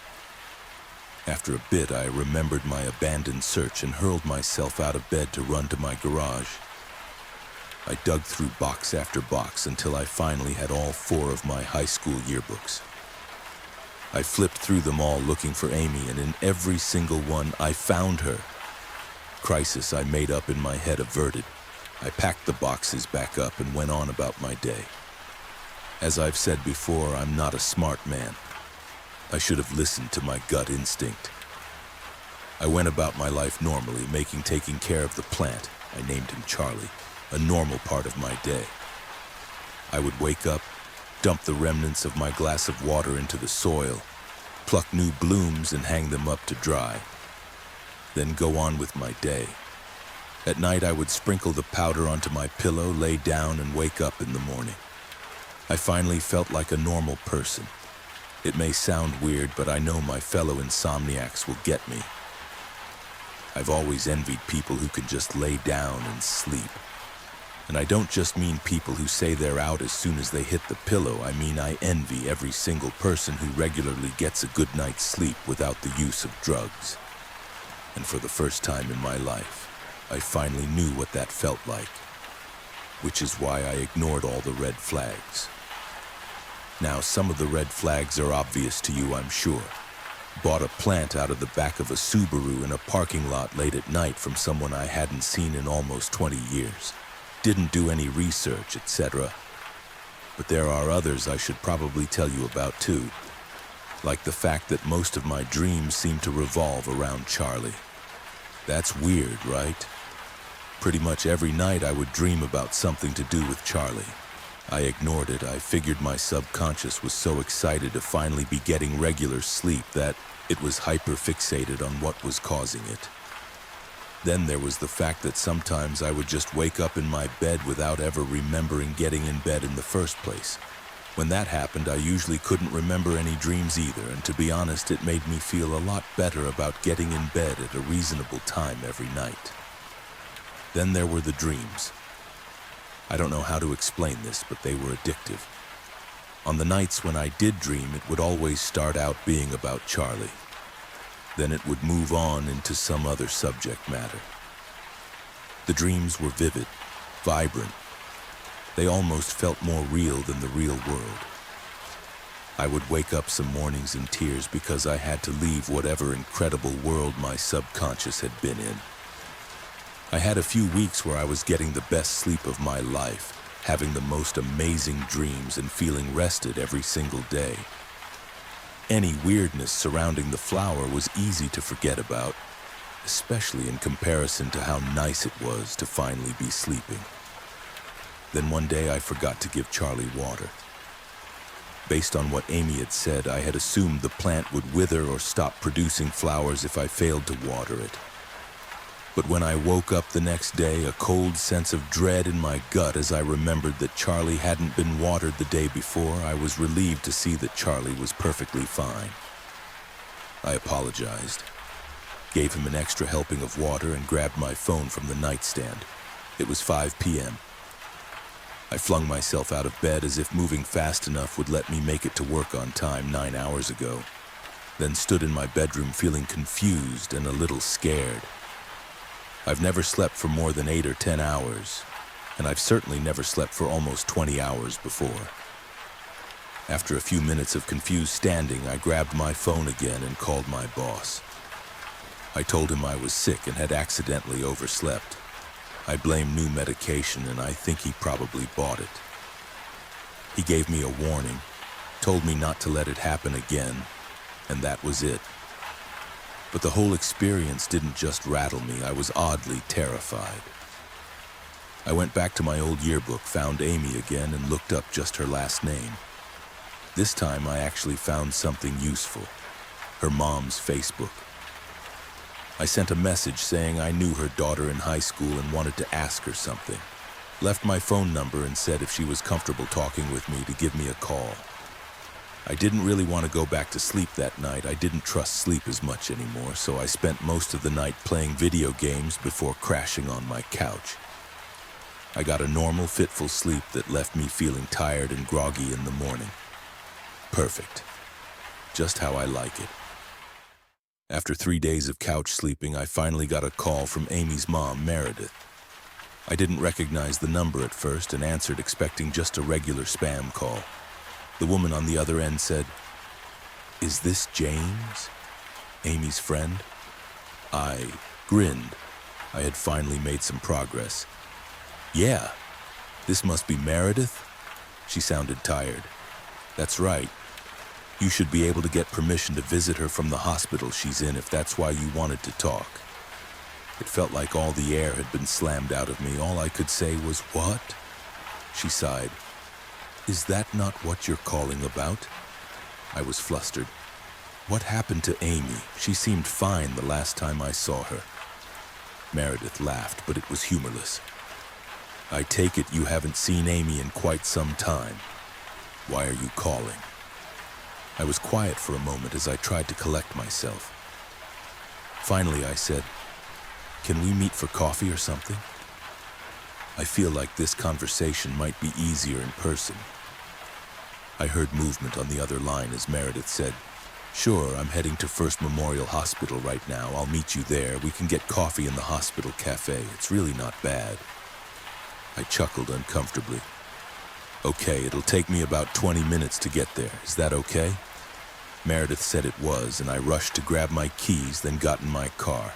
A: After a bit, I remembered my abandoned search and hurled myself out of bed to run to my garage. I dug through box after box until I finally had all 4 of my high school yearbooks. I flipped through them all looking for Amy, and in every single one, I found her. Crisis I made up in my head averted. I packed the boxes back up and went on about my day. As I've said before, I'm not a smart man. I should have listened to my gut instinct. I went about my life normally, taking care of the plant, I named him Charlie, a normal part of my day. I would wake up, dump the remnants of my glass of water into the soil, pluck new blooms and hang them up to dry, then go on with my day. At night, I would sprinkle the powder onto my pillow, lay down, and wake up in the morning. I finally felt like a normal person. It may sound weird, but I know my fellow insomniacs will get me. I've always envied people who can just lay down and sleep. And I don't just mean people who say they're out as soon as they hit the pillow. I mean I envy every single person who regularly gets a good night's sleep without the use of drugs. And for the first time in my life, I finally knew what that felt like, which is why I ignored all the red flags. Now, some of the red flags are obvious to you, I'm sure. Bought a plant out of the back of a Subaru in a parking lot late at night from someone I hadn't seen in almost 20 years. Didn't do any research, etc. But there are others I should probably tell you about too. Like the fact that most of my dreams seem to revolve around Charlie. That's weird, right? Pretty much every night I would dream about something to do with Charlie. I ignored it. I figured my subconscious was so excited to finally be getting regular sleep that it was hyper-fixated on what was causing it. Then there was the fact that sometimes I would just wake up in my bed without ever remembering getting in bed in the first place. When that happened, I usually couldn't remember any dreams either, and to be honest, it made me feel a lot better about getting in bed at a reasonable time every night. Then there were the dreams. I don't know how to explain this, but they were addictive. On the nights when I did dream, it would always start out being about Charlie. Then it would move on into some other subject matter. The dreams were vivid, vibrant. They almost felt more real than the real world. I would wake up some mornings in tears because I had to leave whatever incredible world my subconscious had been in. I had a few weeks where I was getting the best sleep of my life, having the most amazing dreams and feeling rested every single day. Any weirdness surrounding the flower was easy to forget about, especially in comparison to how nice it was to finally be sleeping. Then one day I forgot to give Charlie water. Based on what Amy had said, I had assumed the plant would wither or stop producing flowers if I failed to water it. But when I woke up the next day, a cold sense of dread in my gut as I remembered that Charlie hadn't been watered the day before, I was relieved to see that Charlie was perfectly fine. I apologized, gave him an extra helping of water, and grabbed my phone from the nightstand. It was 5 p.m. I flung myself out of bed as if moving fast enough would let me make it to work on time 9 hours ago, then stood in my bedroom feeling confused and a little scared. I've never slept for more than 8 or 10 hours, and I've certainly never slept for almost 20 hours before. After a few minutes of confused standing, I grabbed my phone again and called my boss. I told him I was sick and had accidentally overslept. I blamed new medication, and I think he probably bought it. He gave me a warning, told me not to let it happen again, and that was it. But the whole experience didn't just rattle me, I was oddly terrified. I went back to my old yearbook, found Amy again, and looked up just her last name. This time I actually found something useful, her mom's Facebook. I sent a message saying I knew her daughter in high school and wanted to ask her something. Left my phone number and said if she was comfortable talking with me to give me a call. I didn't really want to go back to sleep that night. I didn't trust sleep as much anymore, so I spent most of the night playing video games before crashing on my couch. I got a normal, fitful sleep that left me feeling tired and groggy in the morning. Perfect. Just how I like it. After 3 days of couch sleeping, I finally got a call from Amy's mom, Meredith. I didn't recognize the number at first and answered expecting just a regular spam call. The woman on the other end said, "Is this James, Amy's friend?" I grinned. I had finally made some progress. "Yeah, this must be Meredith?" She sounded tired. "That's right. You should be able to get permission to visit her from the hospital she's in if that's why you wanted to talk." It felt like all the air had been slammed out of me. All I could say was, "What?" She sighed. "Is that not what you're calling about?" I was flustered. What happened to Amy? She seemed fine the last time I saw her. Meredith laughed, but it was humorless. "I take it you haven't seen Amy in quite some time." Why are you calling? I was quiet for a moment as I tried to collect myself. Finally, I said, "Can we meet for coffee or something? I feel like this conversation might be easier in person." I heard movement on the other line as Meredith said, "Sure, I'm heading to First Memorial Hospital right now. I'll meet you there. We can get coffee in the hospital cafe. It's really not bad." I chuckled uncomfortably. "Okay, it'll take me about 20 minutes to get there. Is that okay?" Meredith said it was, and I rushed to grab my keys, then got in my car.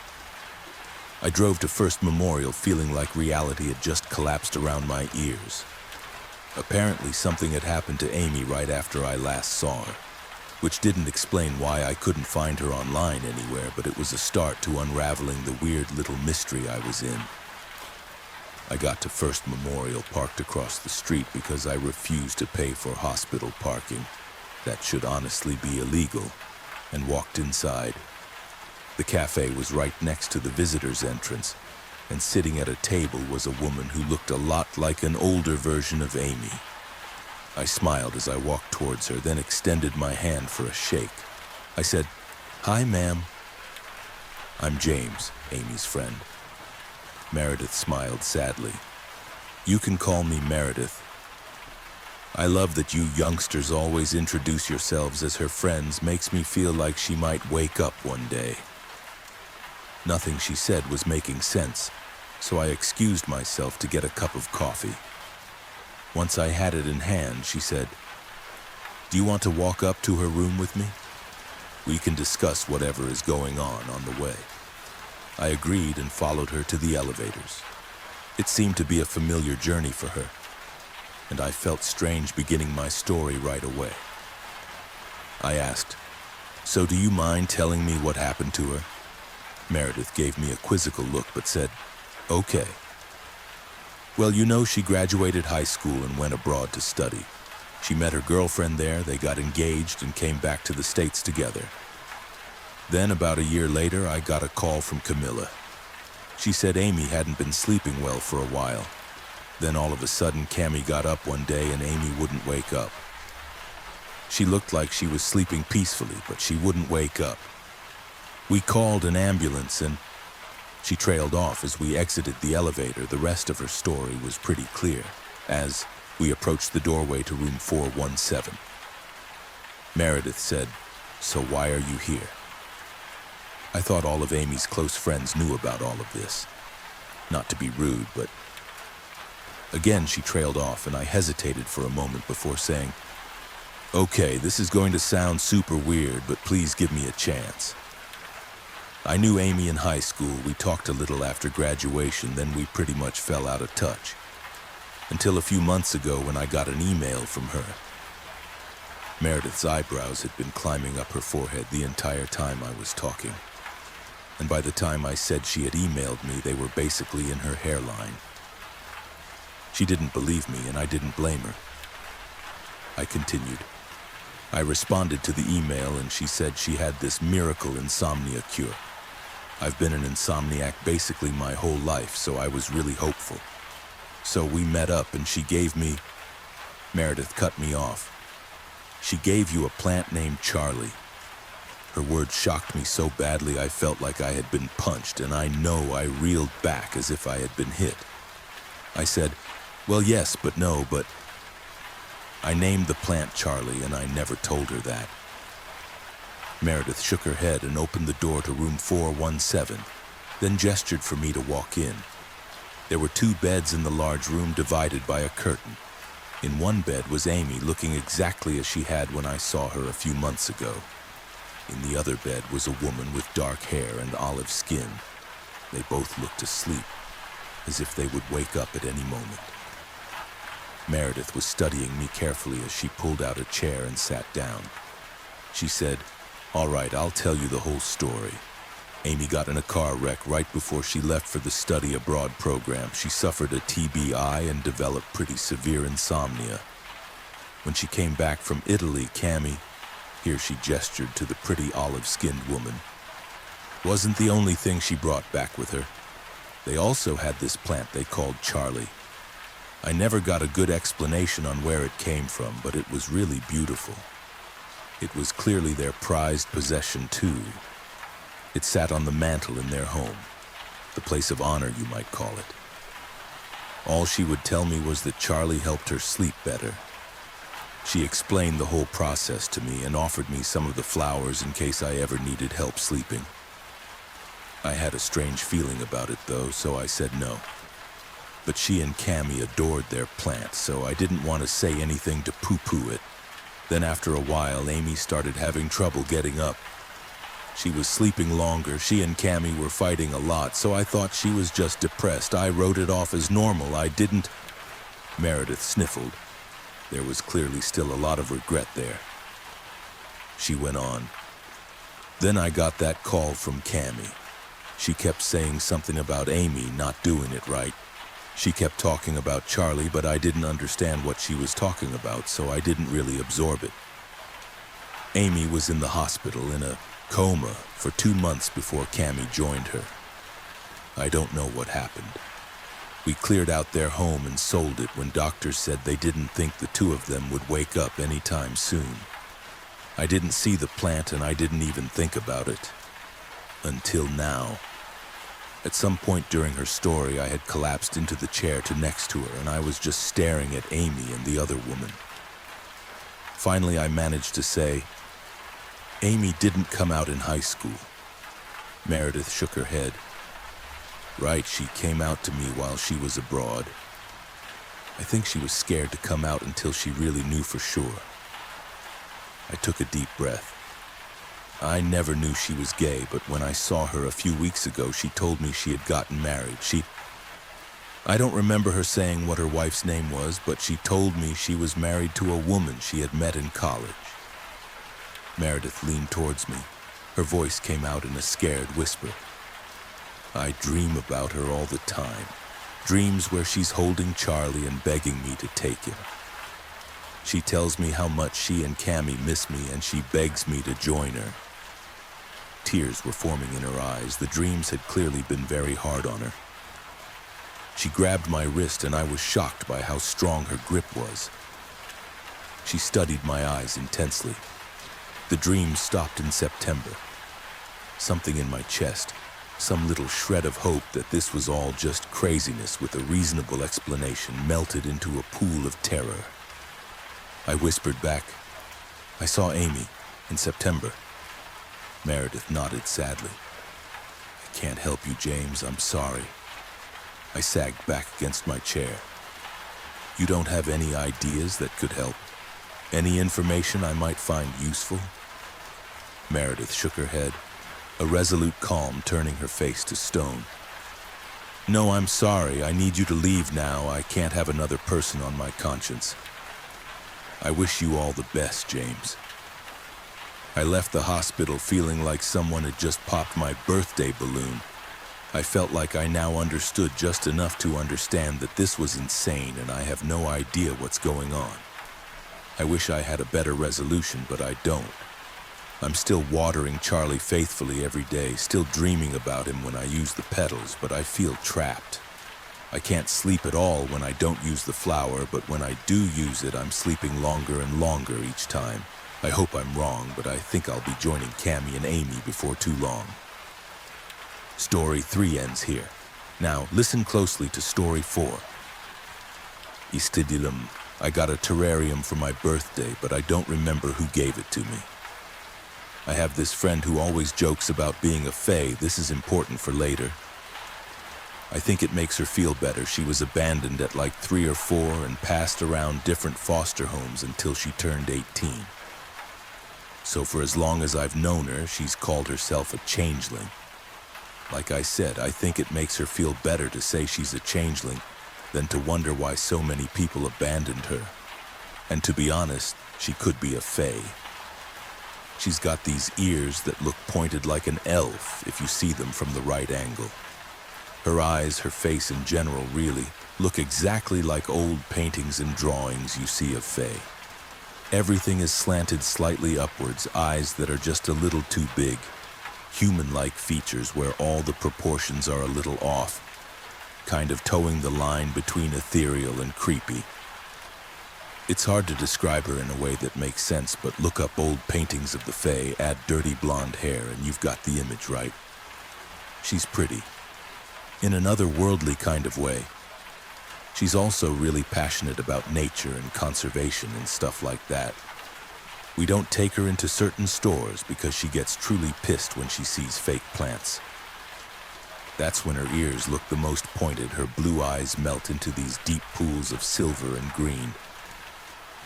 A: I drove to First Memorial feeling like reality had just collapsed around my ears. Apparently, something had happened to Amy right after I last saw her, which didn't explain why I couldn't find her online anywhere, but it was a start to unraveling the weird little mystery I was in. I got to First Memorial parked across the street because I refused to pay for hospital parking. That should honestly be illegal, and walked inside. The cafe was right next to the visitor's entrance, and sitting at a table was a woman who looked a lot like an older version of Amy. I smiled as I walked towards her, then extended my hand for a shake. I said, "Hi, ma'am." "I'm James, Amy's friend." Meredith smiled sadly. "You can call me Meredith. I love that you youngsters always introduce yourselves as her friends. Makes me feel like she might wake up one day." Nothing she said was making sense, so I excused myself to get a cup of coffee. Once I had it in hand, she said, "Do you want to walk up to her room with me? We can discuss whatever is going on the way." I agreed and followed her to the elevators. It seemed to be a familiar journey for her, and I felt strange beginning my story right away. I asked, "So do you mind telling me what happened to her?" Meredith gave me a quizzical look but said, "Okay." "Well, you know, she graduated high school and went abroad to study. She met her girlfriend there, they got engaged and came back to the States together. Then about a year later, I got a call from Camilla. She said Amy hadn't been sleeping well for a while. Then all of a sudden, Cammy got up one day and Amy wouldn't wake up. She looked like she was sleeping peacefully, but she wouldn't wake up. We called an ambulance and she trailed off as we exited the elevator. The rest of her story was pretty clear as we approached the doorway to room 417. Meredith said, "So why are you here?" I thought all of Amy's close friends knew about all of this. Not to be rude, but again she trailed off and I hesitated for a moment before saying, "Okay, this is going to sound super weird, but please give me a chance. I knew Amy in high school. We talked a little after graduation, then we pretty much fell out of touch. Until a few months ago when I got an email from her." Meredith's eyebrows had been climbing up her forehead the entire time I was talking. And by the time I said she had emailed me, they were basically in her hairline. She didn't believe me, and I didn't blame her. I continued. I responded to the email, and she said she had this miracle insomnia cure. I've been an insomniac basically my whole life, so I was really hopeful. So we met up, and she gave me... Meredith cut me off. "She gave you a plant named Charlie." Her words shocked me so badly I felt like I had been punched, and I know I reeled back as if I had been hit. I said, "Well, yes, but no, but..." I named the plant Charlie, and I never told her that. Meredith shook her head and opened the door to room 417, then gestured for me to walk in. There were 2 beds in the large room divided by a curtain. In one bed was Amy, looking exactly as she had when I saw her a few months ago. In the other bed was a woman with dark hair and olive skin. They both looked asleep, as if they would wake up at any moment. Meredith was studying me carefully as she pulled out a chair and sat down. She said, "All right, I'll tell you the whole story. Amy got in a car wreck right before she left for the study abroad program. She suffered a TBI and developed pretty severe insomnia. When she came back from Italy, Cammy," here she gestured to the pretty olive-skinned woman, "wasn't the only thing she brought back with her. They also had this plant they called Charlie. I never got a good explanation on where it came from, but it was really beautiful. It was clearly their prized possession, too. It sat on the mantel in their home, the place of honor, you might call it. All she would tell me was that Charlie helped her sleep better. She explained the whole process to me and offered me some of the flowers in case I ever needed help sleeping. I had a strange feeling about it, though, so I said no. But she and Cammy adored their plant, so I didn't want to say anything to poo-poo it. Then after a while, Amy started having trouble getting up. She was sleeping longer. She and Cammy were fighting a lot, so I thought she was just depressed. I wrote it off as normal. I didn't. Meredith sniffled. There was clearly still a lot of regret there. She went on. Then I got that call from Cammy. She kept saying something about Amy not doing it right. She kept talking about Charlie, but I didn't understand what she was talking about, so I didn't really absorb it. Amy was in the hospital in a coma for 2 months before Cammy joined her. I don't know what happened. We cleared out their home and sold it when doctors said they didn't think the two of them would wake up anytime soon. I didn't see the plant and I didn't even think about it. Until now. At some point during her story, I had collapsed into the chair next to her and I was just staring at Amy and the other woman. Finally, I managed to say, Amy didn't come out in high school. Meredith shook her head. Right, she came out to me while she was abroad. I think she was scared to come out until she really knew for sure. I took a deep breath. I never knew she was gay, but when I saw her a few weeks ago, she told me she had gotten married. I don't remember her saying what her wife's name was, but she told me she was married to a woman she had met in college. Meredith leaned towards me. Her voice came out in a scared whisper. I dream about her all the time. Dreams where she's holding Charlie and begging me to take him. She tells me how much she and Cammy miss me and she begs me to join her. Tears were forming in her eyes. The dreams had clearly been very hard on her. She grabbed my wrist and I was shocked by how strong her grip was. She studied my eyes intensely. The dream stopped in September. Something in my chest, some little shred of hope that this was all just craziness with a reasonable explanation, melted into a pool of terror. I whispered back, I saw Amy in September. Meredith nodded sadly. I can't help you, James, I'm sorry. I sagged back against my chair. You don't have any ideas that could help? Any information I might find useful? Meredith shook her head, a resolute calm turning her face to stone. No, I'm sorry. I need you to leave now. I can't have another person on my conscience. I wish you all the best, James. I left the hospital feeling like someone had just popped my birthday balloon. I felt like I now understood just enough to understand that this was insane and I have no idea what's going on. I wish I had a better resolution, but I don't. I'm still watering Charlie faithfully every day, still dreaming about him when I use the petals, but I feel trapped. I can't sleep at all when I don't use the flower, but when I do use it, I'm sleeping longer and longer each time. I hope I'm wrong, but I think I'll be joining Cammy and Amy before too long. Story 3 ends here. Now, listen closely to Story 4. Istidilum. I got a terrarium for my birthday, but I don't remember who gave it to me. I have this friend who always jokes about being a fae. This is important for later. I think it makes her feel better. She was abandoned at like 3 or 4 and passed around different foster homes until she turned 18. So for as long as I've known her, she's called herself a changeling. Like I said, I think it makes her feel better to say she's a changeling than to wonder why so many people abandoned her. And to be honest, she could be a fae. She's got these ears that look pointed like an elf if you see them from the right angle. Her eyes, her face in general, really look exactly like old paintings and drawings you see of fae. Everything is slanted slightly upwards, eyes that are just a little too big, human-like features where all the proportions are a little off. kind of towing the line between ethereal and creepy. It's hard to describe her in a way that makes sense, but look up old paintings of the Fae, add dirty blonde hair, and you've got the image right. She's pretty, in an otherworldly kind of way. She's also really passionate about nature and conservation and stuff like that. We don't take her into certain stores because she gets truly pissed when she sees fake plants. That's when her ears look the most pointed, her blue eyes melt into these deep pools of silver and green.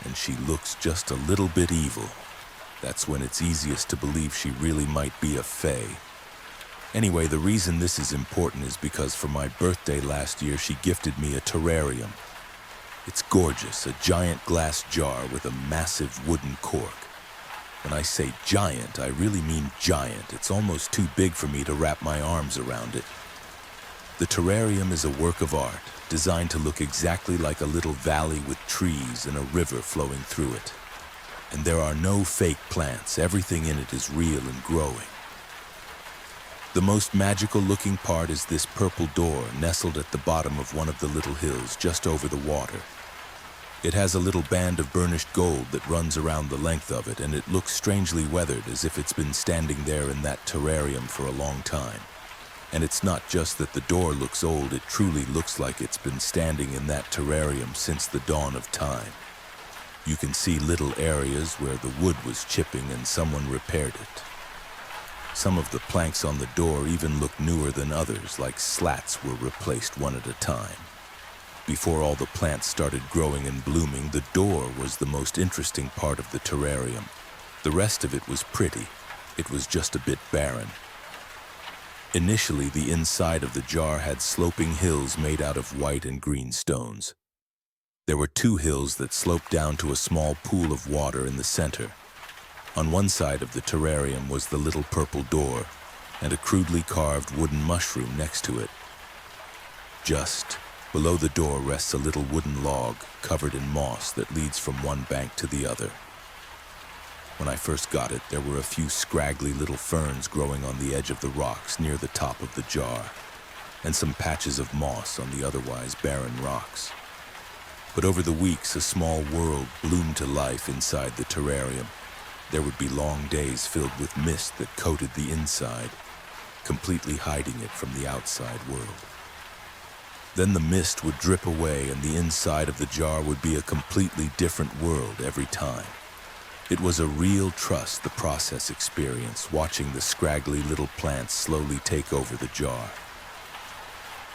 A: And she looks just a little bit evil. That's when it's easiest to believe she really might be a fae. Anyway, the reason this is important is because for my birthday last year, she gifted me a terrarium. It's gorgeous, a giant glass jar with a massive wooden cork. When I say giant, I really mean giant. It's almost too big for me to wrap my arms around it. The terrarium is a work of art, designed to look exactly like a little valley with trees and a river flowing through it. And there are no fake plants. Everything in it is real and growing. The most magical looking part is this purple door nestled at the bottom of one of the little hills just over the water. It has a little band of burnished gold that runs around the length of it, and it looks strangely weathered, as if it's been standing there in that terrarium for a long time. And it's not just that the door looks old, it truly looks like it's been standing in that terrarium since the dawn of time. You can see little areas where the wood was chipping and someone repaired it. Some of the planks on the door even look newer than others, like slats were replaced one at a time. Before all the plants started growing and blooming, the door was the most interesting part of the terrarium. The rest of it was pretty. It was just a bit barren. Initially, the inside of the jar had sloping hills made out of white and green stones. There were 2 hills that sloped down to a small pool of water in the center. On one side of the terrarium was the little purple door and a crudely carved wooden mushroom next to it. Just below the door rests a little wooden log covered in moss that leads from one bank to the other. When I first got it, there were a few scraggly little ferns growing on the edge of the rocks near the top of the jar, and some patches of moss on the otherwise barren rocks. But over the weeks, a small world bloomed to life inside the terrarium. There would be long days filled with mist that coated the inside, completely hiding it from the outside world. Then the mist would drip away and the inside of the jar would be a completely different world every time. It was a real trust the process experience, watching the scraggly little plants slowly take over the jar.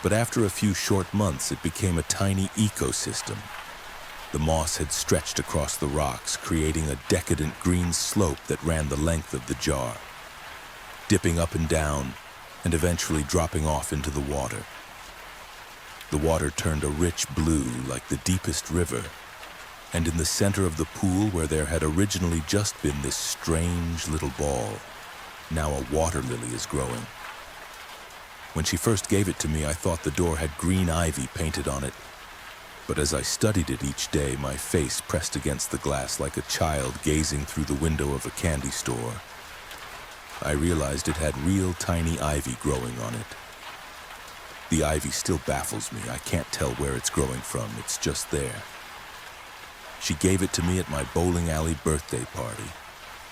A: But after a few short months, it became a tiny ecosystem. The moss had stretched across the rocks, creating a decadent green slope that ran the length of the jar, dipping up and down, and eventually dropping off into the water. The water turned a rich blue like the deepest river, and in the center of the pool, where there had originally just been this strange little ball, now a water lily is growing. When she first gave it to me, I thought the door had green ivy painted on it, but as I studied it each day, my face pressed against the glass like a child gazing through the window of a candy store, I realized it had real tiny ivy growing on it. The ivy still baffles me. I can't tell where it's growing from. It's just there. She gave it to me at my bowling alley birthday party,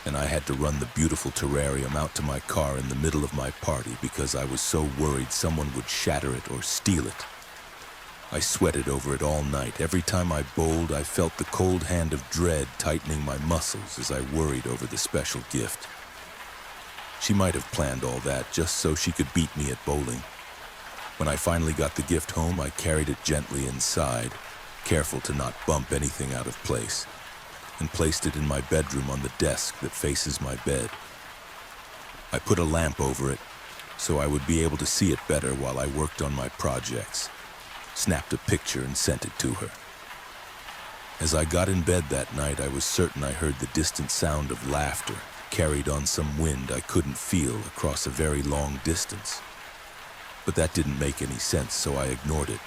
A: and I had to run the beautiful terrarium out to my car in the middle of my party because I was so worried someone would shatter it or steal it. I sweated over it all night. Every time I bowled, I felt the cold hand of dread tightening my muscles as I worried over the special gift. She might have planned all that just so she could beat me at bowling. When I finally got the gift home, I carried it gently inside, careful to not bump anything out of place, and placed it in my bedroom on the desk that faces my bed. I put a lamp over it so I would be able to see it better while I worked on my projects, snapped a picture and sent it to her. As I got in bed that night, I was certain I heard the distant sound of laughter, carried on some wind I couldn't feel across a very long distance. But that didn't make any sense, so I ignored it.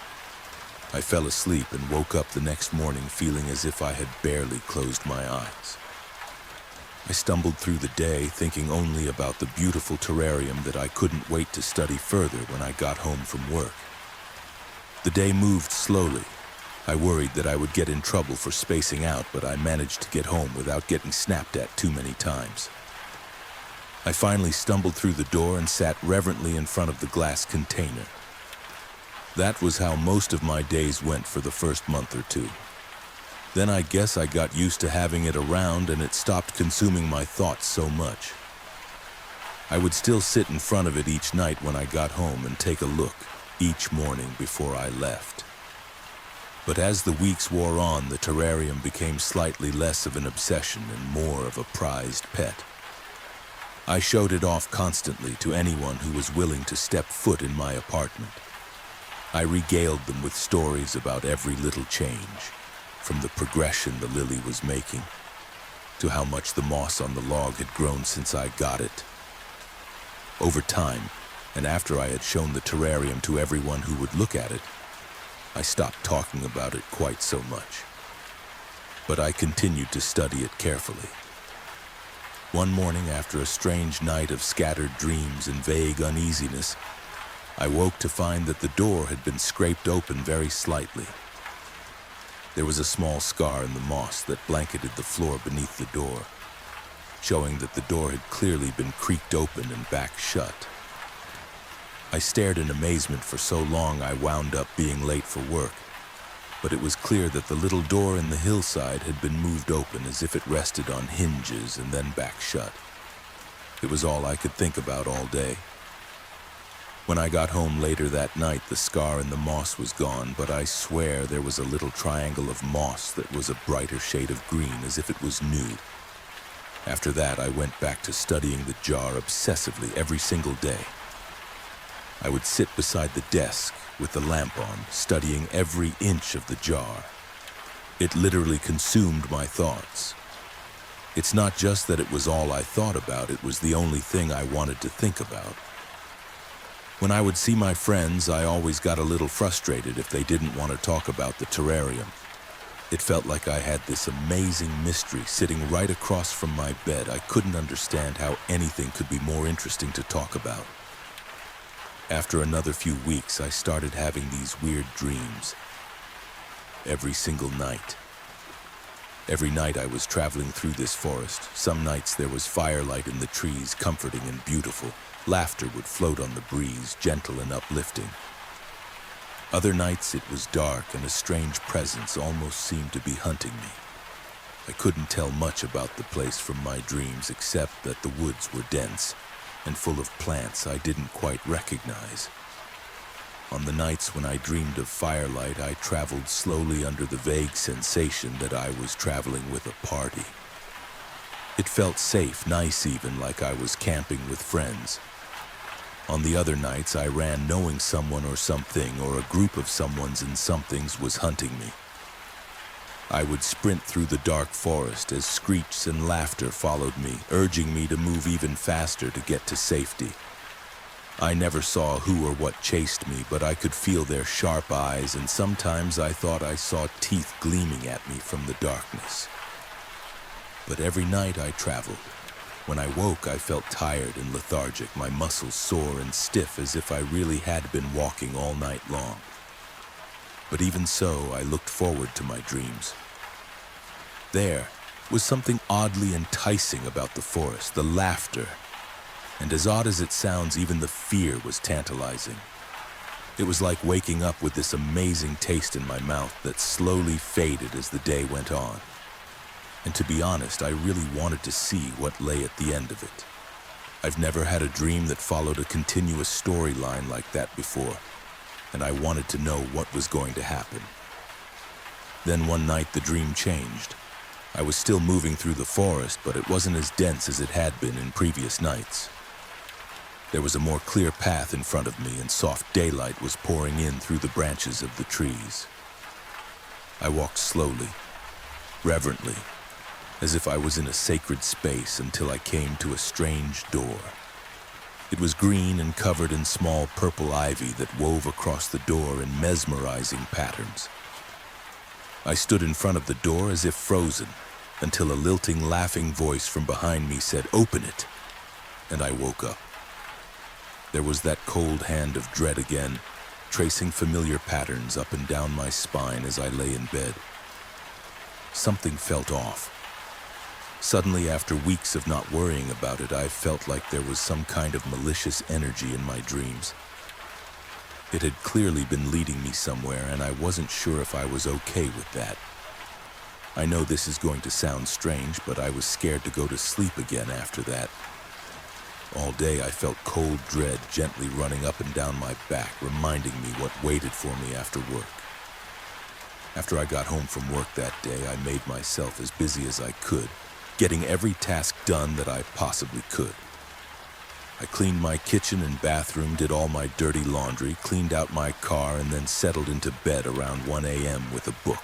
A: I fell asleep and woke up the next morning feeling as if I had barely closed my eyes. I stumbled through the day thinking only about the beautiful terrarium that I couldn't wait to study further when I got home from work. The day moved slowly. I worried that I would get in trouble for spacing out, but I managed to get home without getting snapped at too many times. I finally stumbled through the door and sat reverently in front of the glass container. That was how most of my days went for the first month or two. Then I guess I got used to having it around and it stopped consuming my thoughts so much. I would still sit in front of it each night when I got home and take a look each morning before I left. But as the weeks wore on, the terrarium became slightly less of an obsession and more of a prized pet. I showed it off constantly to anyone who was willing to step foot in my apartment. I regaled them with stories about every little change, from the progression the lily was making, to how much the moss on the log had grown since I got it. Over time, and after I had shown the terrarium to everyone who would look at it, I stopped talking about it quite so much. But I continued to study it carefully. One morning, after a strange night of scattered dreams and vague uneasiness, I woke to find that the door had been scraped open very slightly. There was a small scar in the moss that blanketed the floor beneath the door, showing that the door had clearly been creaked open and back shut. I stared in amazement for so long I wound up being late for work, but it was clear that the little door in the hillside had been moved open as if it rested on hinges and then back shut. It was all I could think about all day. When I got home later that night, the scar in the moss was gone, but I swear there was a little triangle of moss that was a brighter shade of green, as if it was new. After that, I went back to studying the jar obsessively every single day. I would sit beside the desk with the lamp on, studying every inch of the jar. It literally consumed my thoughts. It's not just that it was all I thought about, it was the only thing I wanted to think about. When I would see my friends, I always got a little frustrated if they didn't want to talk about the terrarium. It felt like I had this amazing mystery sitting right across from my bed. I couldn't understand how anything could be more interesting to talk about. After another few weeks, I started having these weird dreams. Every single night. Every night I was traveling through this forest. Some nights there was firelight in the trees, comforting and beautiful. Laughter would float on the breeze, gentle and uplifting. Other nights it was dark and a strange presence almost seemed to be hunting me. I couldn't tell much about the place from my dreams except that the woods were dense and full of plants I didn't quite recognize. On the nights when I dreamed of firelight, I traveled slowly under the vague sensation that I was traveling with a party. It felt safe, nice even, like I was camping with friends. On the other nights, I ran knowing someone or something or a group of someones and somethings was hunting me. I would sprint through the dark forest as screeches and laughter followed me, urging me to move even faster to get to safety. I never saw who or what chased me, but I could feel their sharp eyes, and sometimes I thought I saw teeth gleaming at me from the darkness. But every night I traveled. When I woke, I felt tired and lethargic, my muscles sore and stiff as if I really had been walking all night long. But even so, I looked forward to my dreams. There was something oddly enticing about the forest, the laughter. And as odd as it sounds, even the fear was tantalizing. It was like waking up with this amazing taste in my mouth that slowly faded as the day went on. And to be honest, I really wanted to see what lay at the end of it. I've never had a dream that followed a continuous storyline like that before, and I wanted to know what was going to happen. Then one night the dream changed. I was still moving through the forest, but it wasn't as dense as it had been in previous nights. There was a more clear path in front of me, and soft daylight was pouring in through the branches of the trees. I walked slowly, reverently, as if I was in a sacred space until I came to a strange door. It was green and covered in small purple ivy that wove across the door in mesmerizing patterns. I stood in front of the door as if frozen, until a lilting, laughing voice from behind me said, "Open it," and I woke up. There was that cold hand of dread again, tracing familiar patterns up and down my spine as I lay in bed. Something felt off. Suddenly, after weeks of not worrying about it, I felt like there was some kind of malicious energy in my dreams. It had clearly been leading me somewhere, and I wasn't sure if I was okay with that. I know this is going to sound strange, but I was scared to go to sleep again after that. All day I felt cold dread gently running up and down my back, reminding me what waited for me after work. After I got home from work that day, I made myself as busy as I could, getting every task done that I possibly could. I cleaned my kitchen and bathroom, did all my dirty laundry, cleaned out my car, and then settled into bed around 1 a.m. with a book.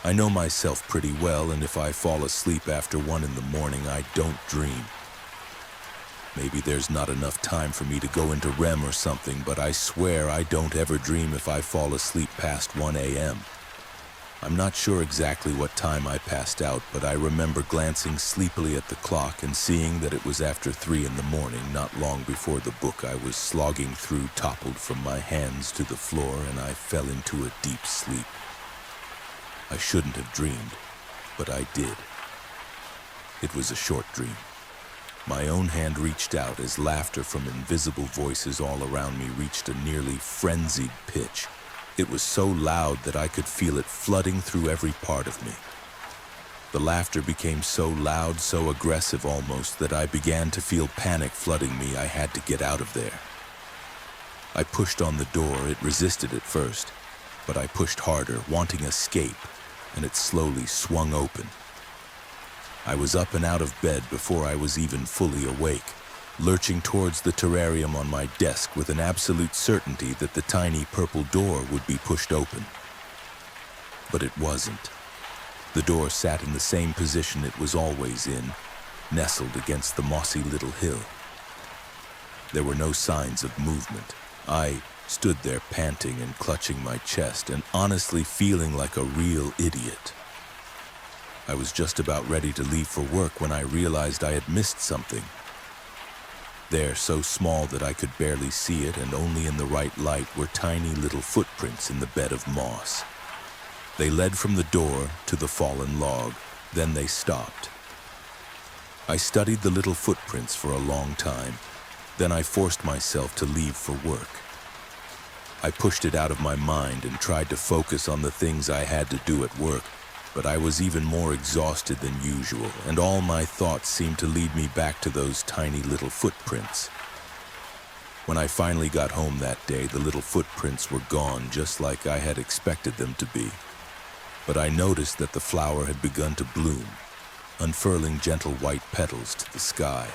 A: I know myself pretty well, and if I fall asleep after 1 in the morning, I don't dream. Maybe there's not enough time for me to go into REM or something, but I swear I don't ever dream if I fall asleep past 1 a.m. I'm not sure exactly what time I passed out, but I remember glancing sleepily at the clock and seeing that it was after 3 in the morning, not long before the book I was slogging through toppled from my hands to the floor and I fell into a deep sleep. I shouldn't have dreamed, but I did. It was a short dream. My own hand reached out as laughter from invisible voices all around me reached a nearly frenzied pitch. It was so loud that I could feel it flooding through every part of me. The laughter became so loud, so aggressive almost, that I began to feel panic flooding me. I had to get out of there. I pushed on the door. It resisted at first, but I pushed harder, wanting escape, and it slowly swung open. I was up and out of bed before I was even fully awake, lurching towards the terrarium on my desk with an absolute certainty that the tiny purple door would be pushed open. But it wasn't. The door sat in the same position it was always in, nestled against the mossy little hill. There were no signs of movement. I stood there panting and clutching my chest and honestly feeling like a real idiot. I was just about ready to leave for work when I realized I had missed something. There, so small that I could barely see it and only in the right light, were tiny little footprints in the bed of moss. They led from the door to the fallen log, then they stopped. I studied the little footprints for a long time, then I forced myself to leave for work. I pushed it out of my mind and tried to focus on the things I had to do at work, but I was even more exhausted than usual, and all my thoughts seemed to lead me back to those tiny little footprints. When I finally got home that day, the little footprints were gone, just like I had expected them to be. But I noticed that the flower had begun to bloom, unfurling gentle white petals to the sky.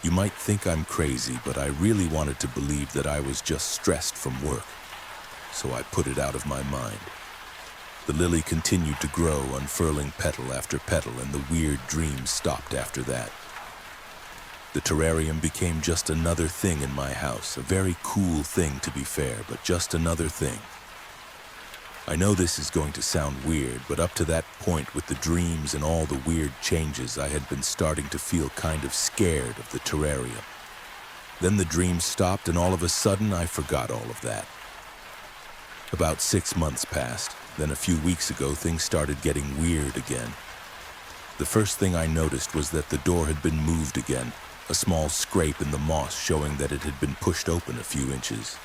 A: You might think I'm crazy, but I really wanted to believe that I was just stressed from work, so I put it out of my mind. The lily continued to grow, unfurling petal after petal, and the weird dream stopped after that. The terrarium became just another thing in my house, a very cool thing to be fair, but just another thing. I know this is going to sound weird, but up to that point with the dreams and all the weird changes, I had been starting to feel kind of scared of the terrarium. Then the dreams stopped, and all of a sudden I forgot all of that. About 6 months passed. Then a few weeks ago, things started getting weird again. The first thing I noticed was that the door had been moved again, a small scrape in the moss showing that it had been pushed open a few inches.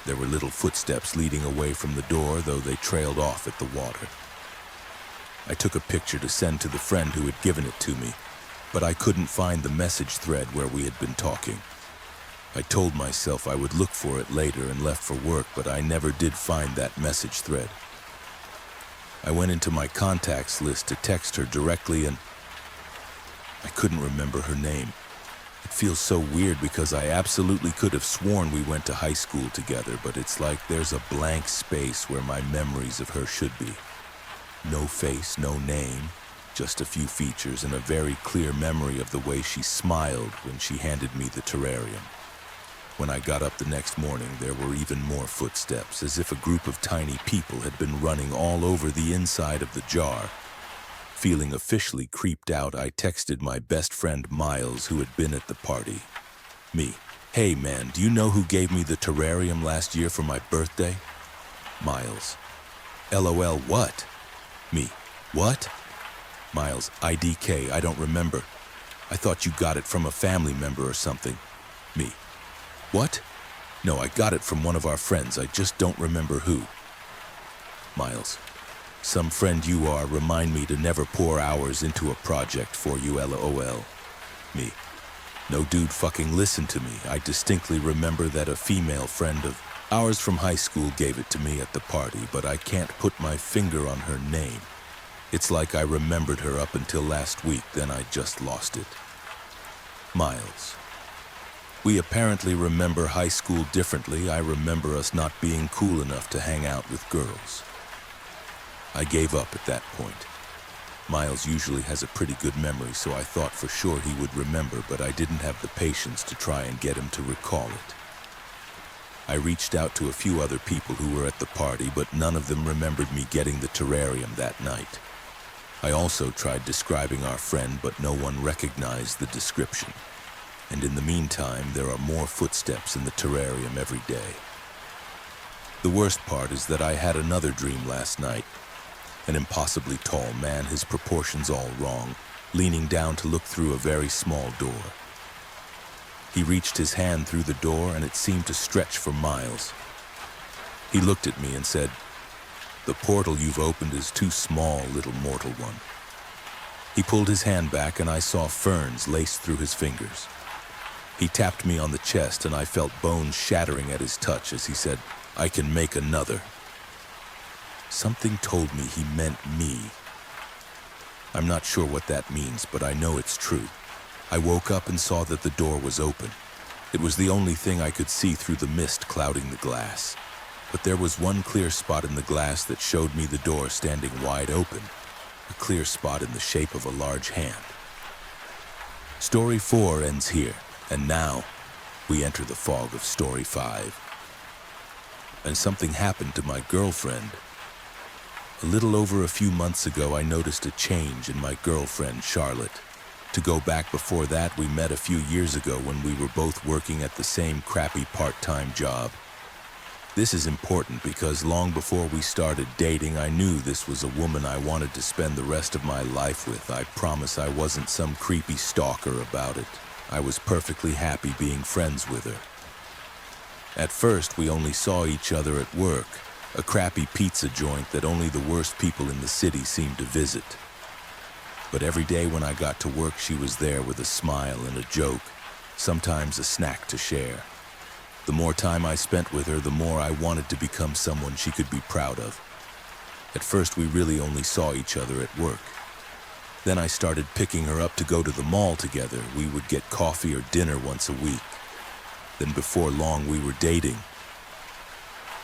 A: There were little footsteps leading away from the door, though they trailed off at the water. I took a picture to send to the friend who had given it to me, but I couldn't find the message thread where we had been talking. I told myself I would look for it later and left for work, but I never did find that message thread. I went into my contacts list to text her directly, and I couldn't remember her name. It feels so weird because I absolutely could have sworn we went to high school together, but it's like there's a blank space where my memories of her should be. No face, no name, just a few features and a very clear memory of the way she smiled when she handed me the terrarium. When I got up the next morning, there were even more footsteps, as if a group of tiny people had been running all over the inside of the jar. Feeling officially creeped out, I texted my best friend Miles, who had been at the party. Me, Hey man, do you know who gave me the terrarium last year for my birthday? Miles. LOL, what? Me. What? Miles, IDK, I don't remember. I thought you got it from a family member or something. Me. What? No, I got it from one of our friends, I just don't remember who. Miles. Some friend you are, remind me to never pour hours into a project for you, LOL. Me. No dude, fucking listen to me. I distinctly remember that a female friend of ours from high school gave it to me at the party, but I can't put my finger on her name. It's like I remembered her up until last week, then I just lost it. Miles. We apparently remember high school differently. I remember us not being cool enough to hang out with girls. I gave up at that point. Miles usually has a pretty good memory, so I thought for sure he would remember, but I didn't have the patience to try and get him to recall it. I reached out to a few other people who were at the party, but none of them remembered me getting the terrarium that night. I also tried describing our friend, but no one recognized the description. And in the meantime, there are more footsteps in the terrarium every day. The worst part is that I had another dream last night. An impossibly tall man, his proportions all wrong, leaning down to look through a very small door. He reached his hand through the door and it seemed to stretch for miles. He looked at me and said, "The portal you've opened is too small, little mortal one." He pulled his hand back and I saw ferns laced through his fingers. He tapped me on the chest and I felt bones shattering at his touch as he said, "I can make another." Something told me he meant me. I'm not sure what that means, but I know it's true. I woke up and saw that the door was open. It was the only thing I could see through the mist clouding the glass. But there was one clear spot in the glass that showed me the door standing wide open, a clear spot in the shape of a large hand. Story 4 ends here, and now we enter the fog of Story 5. And something happened to my girlfriend. A little over a few months ago, I noticed a change in my girlfriend, Charlotte. To go back before that, we met a few years ago when we were both working at the same crappy part-time job. This is important because long before we started dating, I knew this was a woman I wanted to spend the rest of my life with. I promise I wasn't some creepy stalker about it. I was perfectly happy being friends with her. At first, we only saw each other at work, a crappy pizza joint that only the worst people in the city seemed to visit. But every day when I got to work, she was there with a smile and a joke, sometimes a snack to share. The more time I spent with her, the more I wanted to become someone she could be proud of. At first, we really only saw each other at work. Then I started picking her up to go to the mall together. We would get coffee or dinner once a week. Then before long, we were dating.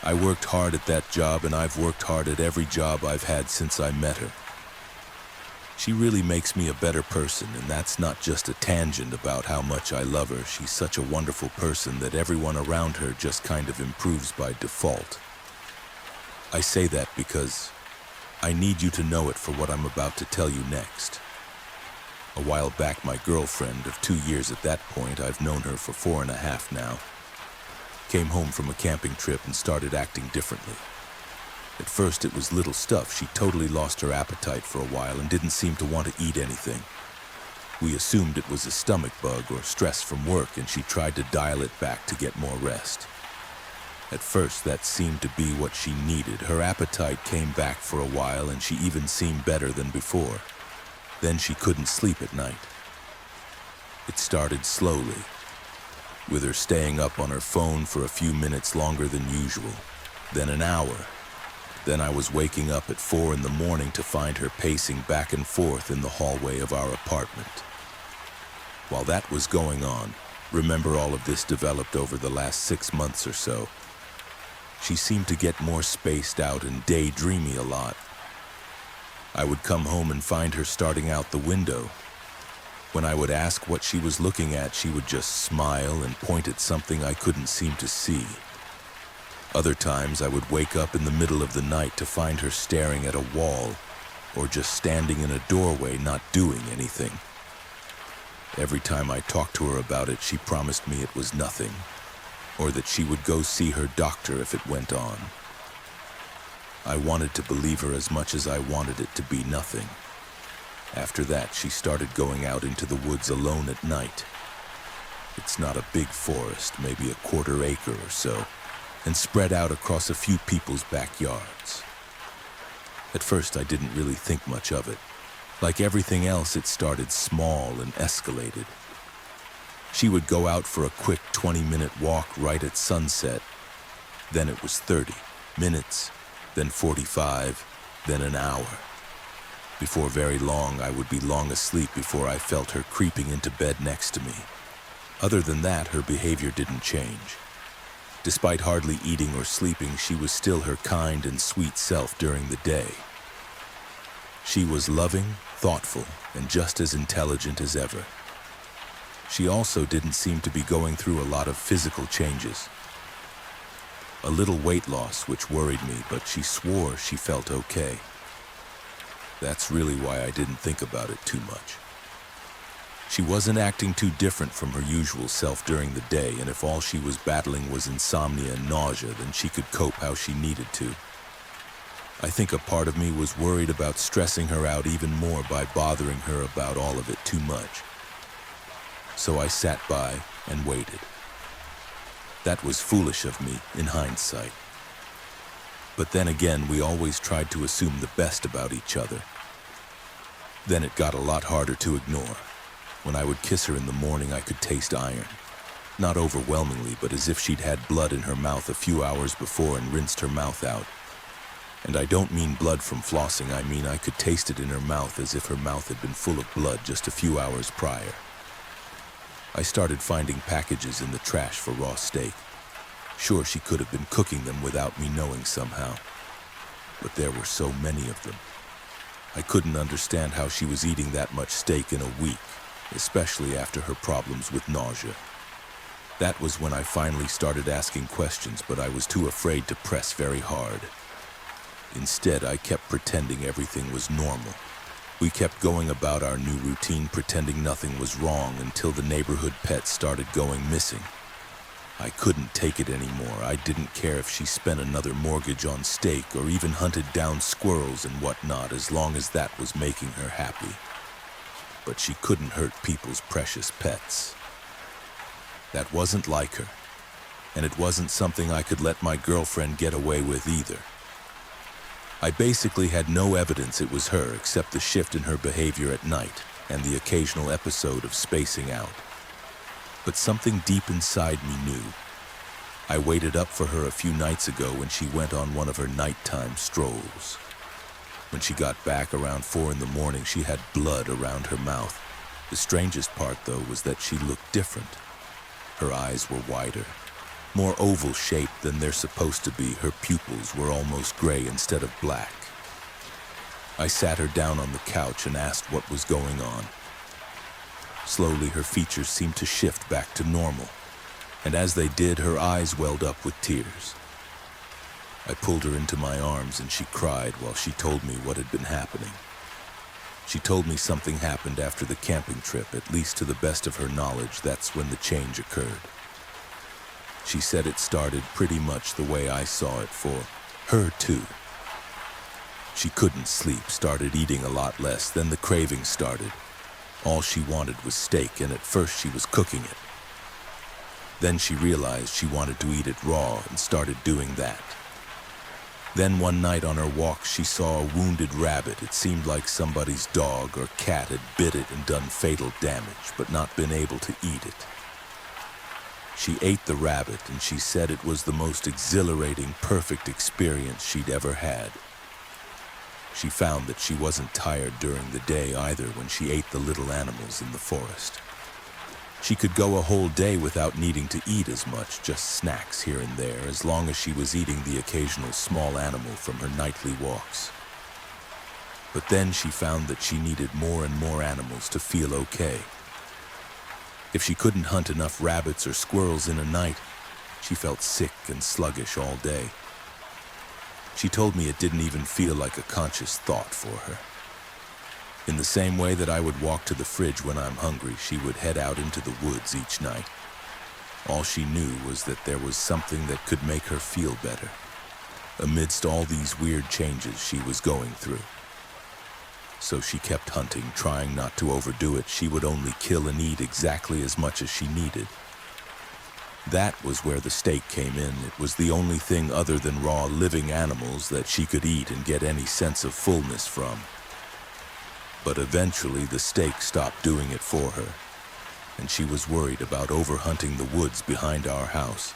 A: I worked hard at that job, and I've worked hard at every job I've had since I met her. She really makes me a better person, and that's not just a tangent about how much I love her. She's such a wonderful person that everyone around her just kind of improves by default. I say that because I need you to know it for what I'm about to tell you next. A while back, my girlfriend of 2 years at that point, I've known her for 4.5 now, came home from a camping trip and started acting differently. At first, it was little stuff. She totally lost her appetite for a while and didn't seem to want to eat anything. We assumed it was a stomach bug or stress from work, and she tried to dial it back to get more rest. At first, that seemed to be what she needed. Her appetite came back for a while, and she even seemed better than before. Then she couldn't sleep at night. It started slowly, with her staying up on her phone for a few minutes longer than usual, then an hour. Then I was waking up at 4 in the morning to find her pacing back and forth in the hallway of our apartment. While that was going on, remember all of this developed over the last 6 months or so. She seemed to get more spaced out and daydreamy a lot. I would come home and find her starting out the window. When I would ask what she was looking at, she would just smile and point at something I couldn't seem to see. Other times, I would wake up in the middle of the night to find her staring at a wall or just standing in a doorway not doing anything. Every time I talked to her about it, she promised me it was nothing, or that she would go see her doctor if it went on. I wanted to believe her as much as I wanted it to be nothing. After that, she started going out into the woods alone at night. It's not a big forest, maybe a quarter acre or so, and spread out across a few people's backyards. At first, I didn't really think much of it. Like everything else, it started small and escalated. She would go out for a quick 20-minute walk right at sunset. Then it was 30 minutes, then 45, then an hour. Before very long, I would be long asleep before I felt her creeping into bed next to me. Other than that, her behavior didn't change. Despite hardly eating or sleeping, she was still her kind and sweet self during the day. She was loving, thoughtful, and just as intelligent as ever. She also didn't seem to be going through a lot of physical changes. A little weight loss, which worried me, but she swore she felt okay. That's really why I didn't think about it too much. She wasn't acting too different from her usual self during the day, and if all she was battling was insomnia and nausea, then she could cope how she needed to. I think a part of me was worried about stressing her out even more by bothering her about all of it too much. So I sat by and waited. That was foolish of me in hindsight. But then again, we always tried to assume the best about each other. Then it got a lot harder to ignore. When I would kiss her in the morning, I could taste iron. Not overwhelmingly, but as if she'd had blood in her mouth a few hours before and rinsed her mouth out. And I don't mean blood from flossing, I mean I could taste it in her mouth as if her mouth had been full of blood just a few hours prior. I started finding packages in the trash for raw steak. Sure, she could have been cooking them without me knowing somehow. But there were so many of them. I couldn't understand how she was eating that much steak in a week, especially after her problems with nausea. That was when I finally started asking questions, but I was too afraid to press very hard. Instead, I kept pretending everything was normal. We kept going about our new routine, pretending nothing was wrong until the neighborhood pet started going missing. I couldn't take it anymore. I didn't care if she spent another mortgage on steak or even hunted down squirrels and whatnot, as long as that was making her happy. But she couldn't hurt people's precious pets. That wasn't like her, and it wasn't something I could let my girlfriend get away with either. I basically had no evidence it was her except the shift in her behavior at night and the occasional episode of spacing out. But something deep inside me knew. I waited up for her a few nights ago when she went on one of her nighttime strolls. When she got back around 4 in the morning, she had blood around her mouth. The strangest part, though, was that she looked different. Her eyes were wider, more oval-shaped than they're supposed to be. Her pupils were almost gray instead of black. I sat her down on the couch and asked what was going on. Slowly, her features seemed to shift back to normal, and as they did, her eyes welled up with tears. I pulled her into my arms and she cried while she told me what had been happening. She told me something happened after the camping trip. At least to the best of her knowledge, that's when the change occurred. She said it started pretty much the way I saw it for her too. She couldn't sleep, started eating a lot less, then the craving started. All she wanted was steak, and at first she was cooking it. Then she realized she wanted to eat it raw and started doing that. Then one night on her walk, she saw a wounded rabbit. It seemed like somebody's dog or cat had bit it and done fatal damage, but not been able to eat it. She ate the rabbit, and she said it was the most exhilarating, perfect experience she'd ever had. She found that she wasn't tired during the day either when she ate the little animals in the forest. She could go a whole day without needing to eat as much, just snacks here and there, as long as she was eating the occasional small animal from her nightly walks. But then she found that she needed more and more animals to feel okay. If she couldn't hunt enough rabbits or squirrels in a night, she felt sick and sluggish all day. She told me it didn't even feel like a conscious thought for her. In the same way that I would walk to the fridge when I'm hungry, she would head out into the woods each night. All she knew was that there was something that could make her feel better, amidst all these weird changes she was going through. So she kept hunting, trying not to overdo it. She would only kill and eat exactly as much as she needed. That was where the steak came in. It was the only thing other than raw living animals that she could eat and get any sense of fullness from. But eventually the steak stopped doing it for her, and she was worried about overhunting the woods behind our house.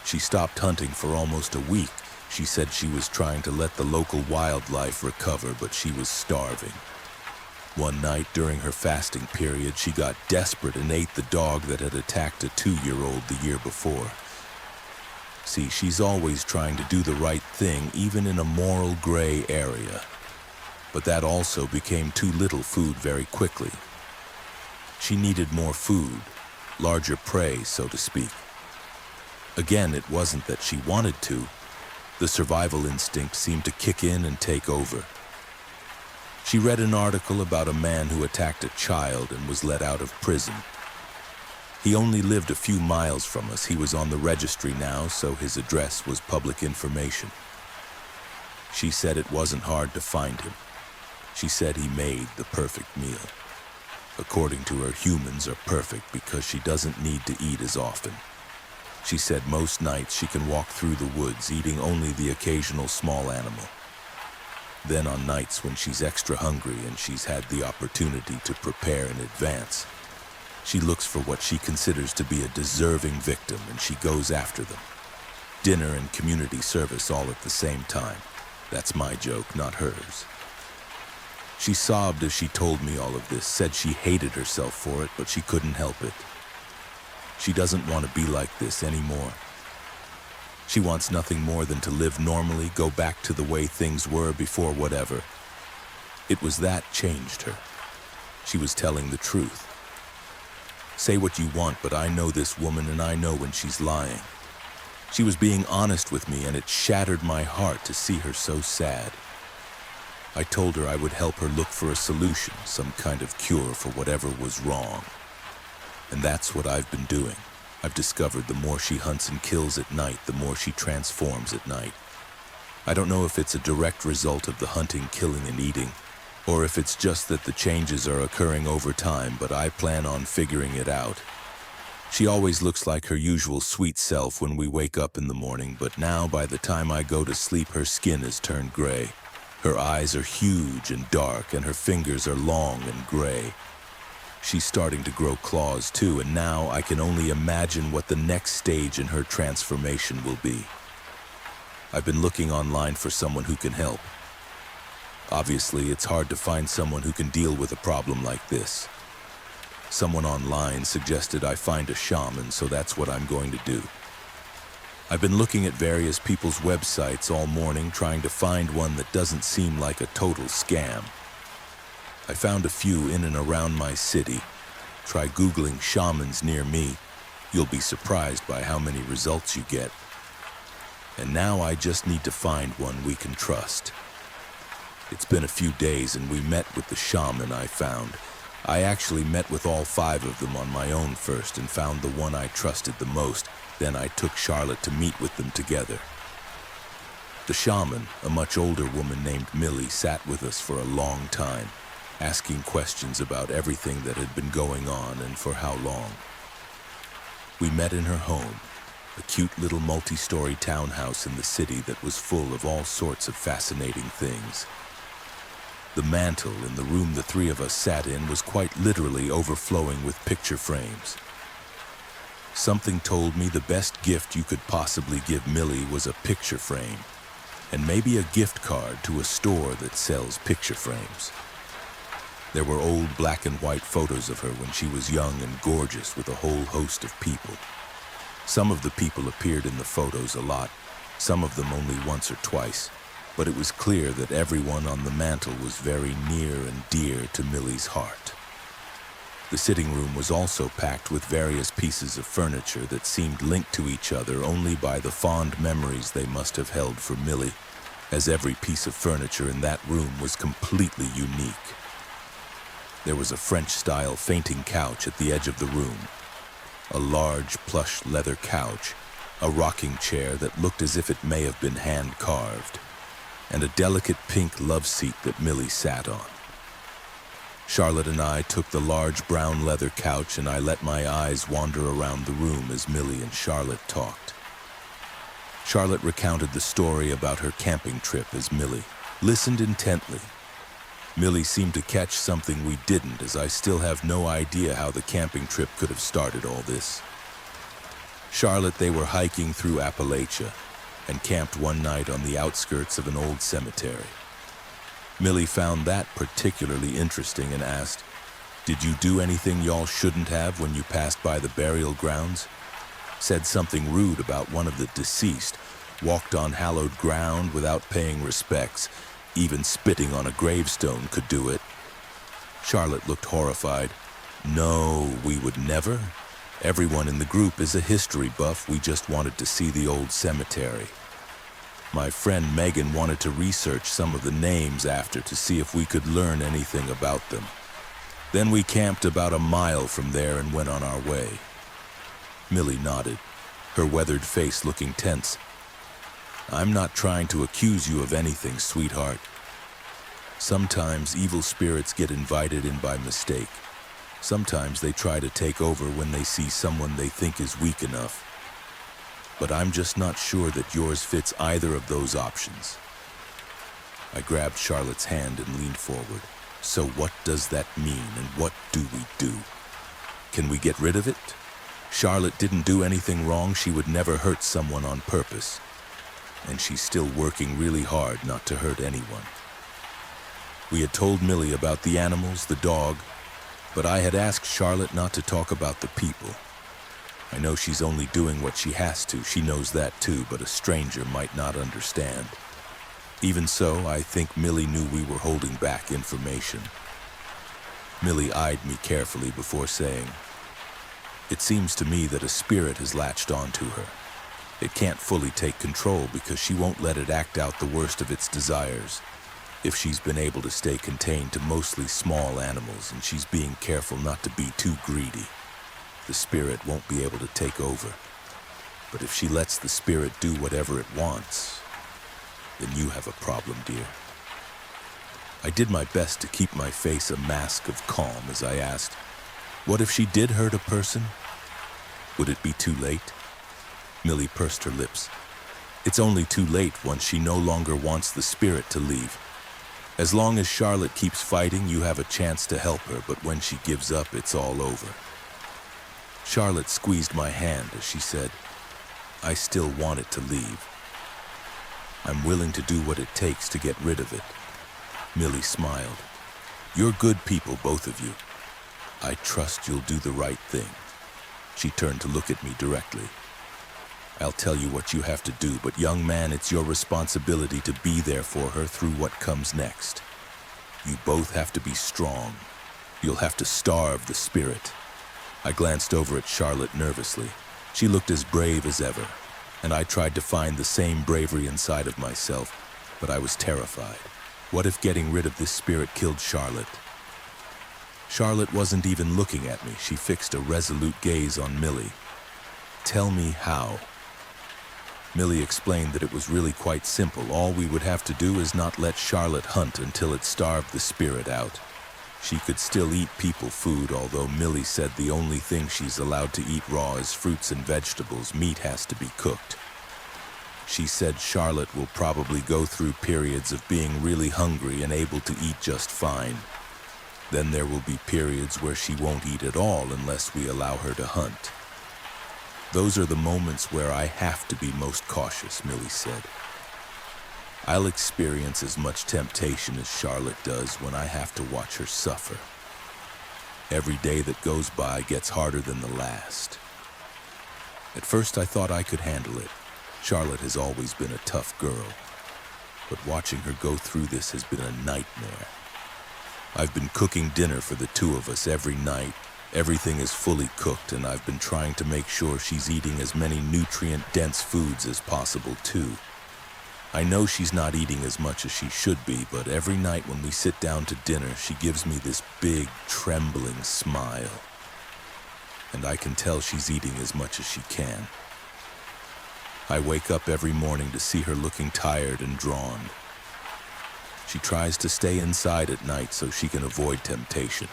A: She stopped hunting for almost a week. She said she was trying to let the local wildlife recover, but she was starving. One night during her fasting period, she got desperate and ate the dog that had attacked a 2-year-old the year before. See, she's always trying to do the right thing, even in a moral gray area. But that also became too little food very quickly. She needed more food, larger prey, so to speak. Again, it wasn't that she wanted to. The survival instinct seemed to kick in and take over. She read an article about a man who attacked a child and was let out of prison. He only lived a few miles from us. He was on the registry now, so his address was public information. She said it wasn't hard to find him. She said he made the perfect meal. According to her, humans are perfect because she doesn't need to eat as often. She said most nights she can walk through the woods, eating only the occasional small animal. Then on nights when she's extra hungry and she's had the opportunity to prepare in advance, she looks for what she considers to be a deserving victim and she goes after them. Dinner and community service all at the same time. That's my joke, not hers. She sobbed as she told me all of this, said she hated herself for it, but she couldn't help it. She doesn't want to be like this anymore. She wants nothing more than to live normally, go back to the way things were before whatever. It was that changed her. She was telling the truth. Say what you want, but I know this woman and I know when she's lying. She was being honest with me and it shattered my heart to see her so sad. I told her I would help her look for a solution, some kind of cure for whatever was wrong. And that's what I've been doing. I've discovered the more she hunts and kills at night, the more she transforms at night. I don't know if it's a direct result of the hunting, killing, and eating, or if it's just that the changes are occurring over time, but I plan on figuring it out. She always looks like her usual sweet self when we wake up in the morning, but now by the time I go to sleep, her skin has turned gray. Her eyes are huge and dark, and her fingers are long and gray. She's starting to grow claws too, and now I can only imagine what the next stage in her transformation will be. I've been looking online for someone who can help. Obviously, it's hard to find someone who can deal with a problem like this. Someone online suggested I find a shaman, so that's what I'm going to do. I've been looking at various people's websites all morning, trying to find one that doesn't seem like a total scam. I found a few in and around my city. Try Googling shamans near me. You'll be surprised by how many results you get. And now I just need to find one we can trust. It's been a few days and we met with the shaman I found. I actually met with all 5 of them on my own first and found the one I trusted the most. Then I took Charlotte to meet with them together. The shaman, a much older woman named Millie, sat with us for a long time, asking questions about everything that had been going on and for how long. We met in her home, a cute little multi-story townhouse in the city that was full of all sorts of fascinating things. The mantel in the room the 3 of us sat in was quite literally overflowing with picture frames. Something told me the best gift you could possibly give Millie was a picture frame, and maybe a gift card to a store that sells picture frames. There were old black and white photos of her when she was young and gorgeous with a whole host of people. Some of the people appeared in the photos a lot, some of them only once or twice, but it was clear that everyone on the mantel was very near and dear to Millie's heart. The sitting room was also packed with various pieces of furniture that seemed linked to each other only by the fond memories they must have held for Millie. as every piece of furniture in that room was completely unique. There was a French-style fainting couch at the edge of the room, a large plush leather couch, a rocking chair that looked as if it may have been hand-carved, and a delicate pink love seat that Millie sat on. Charlotte and I took the large brown leather couch and I let my eyes wander around the room as Millie and Charlotte talked. Charlotte recounted the story about her camping trip as Millie listened intently. Millie seemed to catch something we didn't, as I still have no idea how the camping trip could have started all this. Charlotte, they were hiking through Appalachia and camped one night on the outskirts of an old cemetery. Millie found that particularly interesting and asked, "Did you do anything y'all shouldn't have when you passed by the burial grounds?" Said something rude about one of the deceased, walked on hallowed ground without paying respects, even spitting on a gravestone could do it. Charlotte looked horrified. "No, we would never. Everyone in the group is a history buff. We just wanted to see the old cemetery. My friend Megan wanted to research some of the names after to see if we could learn anything about them. Then we camped about a mile from there and went on our way." Millie nodded, her weathered face looking tense. "I'm not trying to accuse you of anything, sweetheart. Sometimes evil spirits get invited in by mistake. Sometimes they try to take over when they see someone they think is weak enough. But I'm just not sure that yours fits either of those options." I grabbed Charlotte's hand and leaned forward. "So what does that mean, and what do we do? Can we get rid of it? Charlotte didn't do anything wrong. She would never hurt someone on purpose. And she's still working really hard not to hurt anyone." We had told Millie about the animals, the dog, but I had asked Charlotte not to talk about the people. I know she's only doing what she has to. She knows that too, but a stranger might not understand. Even so, I think Millie knew we were holding back information. Millie eyed me carefully before saying, "It seems to me that a spirit has latched onto her. It can't fully take control because she won't let it act out the worst of its desires. If she's been able to stay contained to mostly small animals and she's being careful not to be too greedy, the spirit won't be able to take over. But if she lets the spirit do whatever it wants, then you have a problem, dear." I did my best to keep my face a mask of calm as I asked, "What if she did hurt a person? Would it be too late?" Millie pursed her lips. "It's only too late once she no longer wants the spirit to leave. As long as Charlotte keeps fighting, you have a chance to help her, but when she gives up, it's all over." Charlotte squeezed my hand as she said, "I still want it to leave. I'm willing to do what it takes to get rid of it." Millie smiled. "You're good people, both of you. I trust you'll do the right thing." She turned to look at me directly. "I'll tell you what you have to do, but young man, it's your responsibility to be there for her through what comes next. You both have to be strong. You'll have to starve the spirit." I glanced over at Charlotte nervously. She looked as brave as ever, and I tried to find the same bravery inside of myself, but I was terrified. What if getting rid of this spirit killed Charlotte? Charlotte wasn't even looking at me. She fixed a resolute gaze on Millie. "Tell me how." Millie explained that it was really quite simple. All we would have to do is not let Charlotte hunt until it starved the spirit out. She could still eat people food, although Millie said the only thing she's allowed to eat raw is fruits and vegetables. Meat has to be cooked. She said Charlotte will probably go through periods of being really hungry and able to eat just fine. Then there will be periods where she won't eat at all unless we allow her to hunt. "Those are the moments where I have to be most cautious," Millie said. "I'll experience as much temptation as Charlotte does when I have to watch her suffer. Every day that goes by gets harder than the last. At first I thought I could handle it. Charlotte has always been a tough girl, but watching her go through this has been a nightmare. I've been cooking dinner for the two of us every night. Everything is fully cooked, and I've been trying to make sure she's eating as many nutrient-dense foods as possible, too. I know she's not eating as much as she should be, but every night when we sit down to dinner, she gives me this big, trembling smile. And I can tell she's eating as much as she can. I wake up every morning to see her looking tired and drawn. She tries to stay inside at night so she can avoid temptation,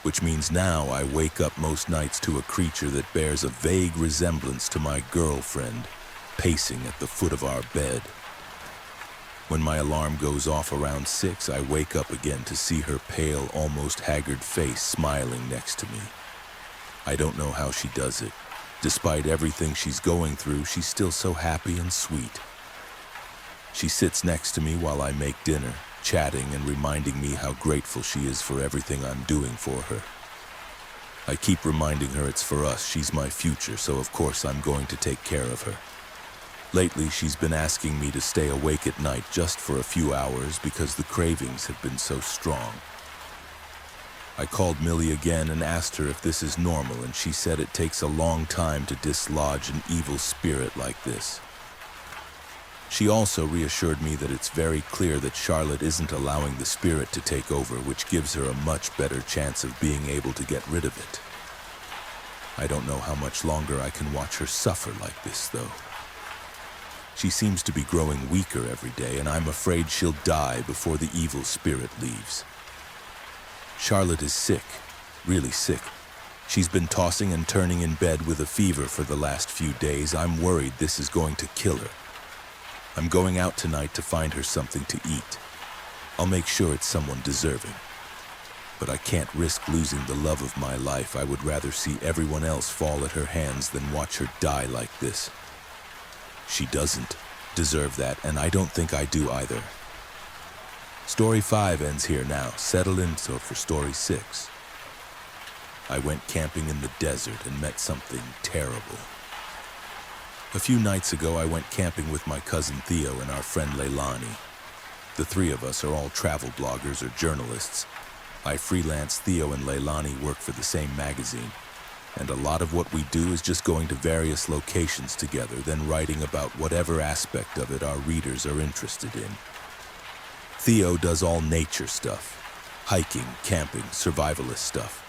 A: which means now I wake up most nights to a creature that bears a vague resemblance to my girlfriend, pacing at the foot of our bed. When my alarm goes off around 6, I wake up again to see her pale, almost haggard face smiling next to me. I don't know how she does it. Despite everything she's going through, she's still so happy and sweet. She sits next to me while I make dinner, chatting and reminding me how grateful she is for everything I'm doing for her. I keep reminding her it's for us, she's my future, so of course I'm going to take care of her. Lately, she's been asking me to stay awake at night just for a few hours because the cravings have been so strong. I called Millie again and asked her if this is normal, and she said it takes a long time to dislodge an evil spirit like this. She also reassured me that it's very clear that Charlotte isn't allowing the spirit to take over, which gives her a much better chance of being able to get rid of it. I don't know how much longer I can watch her suffer like this, though. She seems to be growing weaker every day, and I'm afraid she'll die before the evil spirit leaves. Charlotte is sick, really sick. She's been tossing and turning in bed with a fever for the last few days. I'm worried this is going to kill her. I'm going out tonight to find her something to eat. I'll make sure it's someone deserving. But I can't risk losing the love of my life. I would rather see everyone else fall at her hands than watch her die like this. She doesn't deserve that, and I don't think I do either. Story 5 ends here now. Settle in for story 6. I went camping in the desert and met something terrible. A few nights ago, I went camping with my cousin Theo and our friend Leilani. The three of us are all travel bloggers or journalists. I freelance. Theo and Leilani work for the same magazine, and a lot of what we do is just going to various locations together, then writing about whatever aspect of it our readers are interested in. Theo does all nature stuff, hiking, camping, survivalist stuff.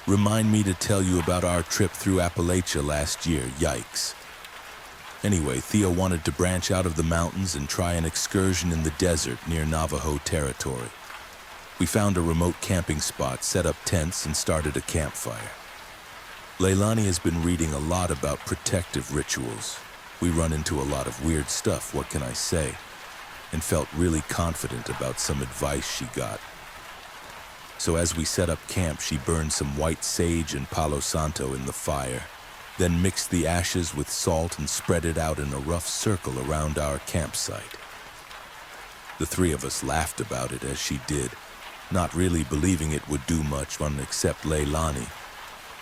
A: Remind me to tell you about our trip through Appalachia last year, yikes. Anyway, Theo wanted to branch out of the mountains and try an excursion in the desert near Navajo territory. We found a remote camping spot, set up tents, and started a campfire. Leilani has been reading a lot about protective rituals. We run into a lot of weird stuff, what can I say? And felt really confident about some advice she got. So as we set up camp, she burned some white sage and Palo Santo in the fire, then mixed the ashes with salt and spread it out in a rough circle around our campsite. The three of us laughed about it as she did, not really believing it would do much on except Leilani,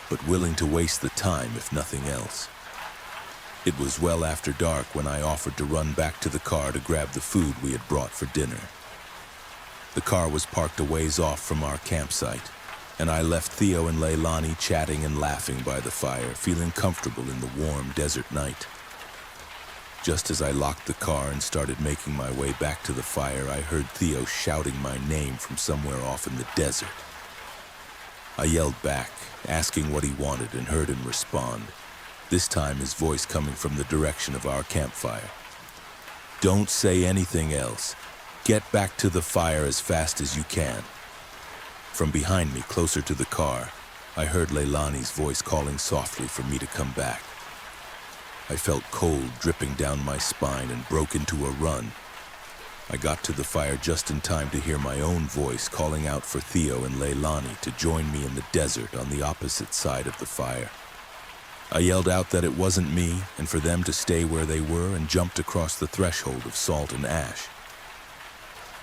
A: but willing to waste the time if nothing else. It was well after dark when I offered to run back to the car to grab the food we had brought for dinner. The car was parked a ways off from our campsite, and I left Theo and Leilani chatting and laughing by the fire, feeling comfortable in the warm desert night. Just as I locked the car and started making my way back to the fire, I heard Theo shouting my name from somewhere off in the desert. I yelled back, asking what he wanted, and heard him respond, this time his voice coming from the direction of our campfire. Don't say anything else. Get back to the fire as fast as you can. From behind me, closer to the car, I heard Leilani's voice calling softly for me to come back. I felt cold dripping down my spine and broke into a run. I got to the fire just in time to hear my own voice calling out for Theo and Leilani to join me in the desert on the opposite side of the fire. I yelled out that it wasn't me and for them to stay where they were, and jumped across the threshold of salt and ash.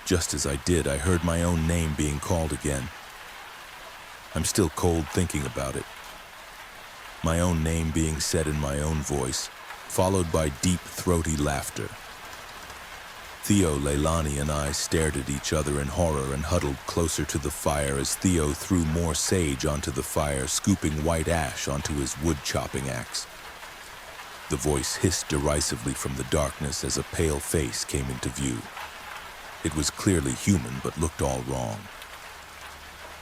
A: Just as I did, I heard my own name being called again. I'm still cold thinking about it. My own name being said in my own voice, followed by deep, throaty laughter. Theo, Leilani, and I stared at each other in horror and huddled closer to the fire as Theo threw more sage onto the fire, scooping white ash onto his wood-chopping axe. The voice hissed derisively from the darkness as a pale face came into view. It was clearly human, but looked all wrong.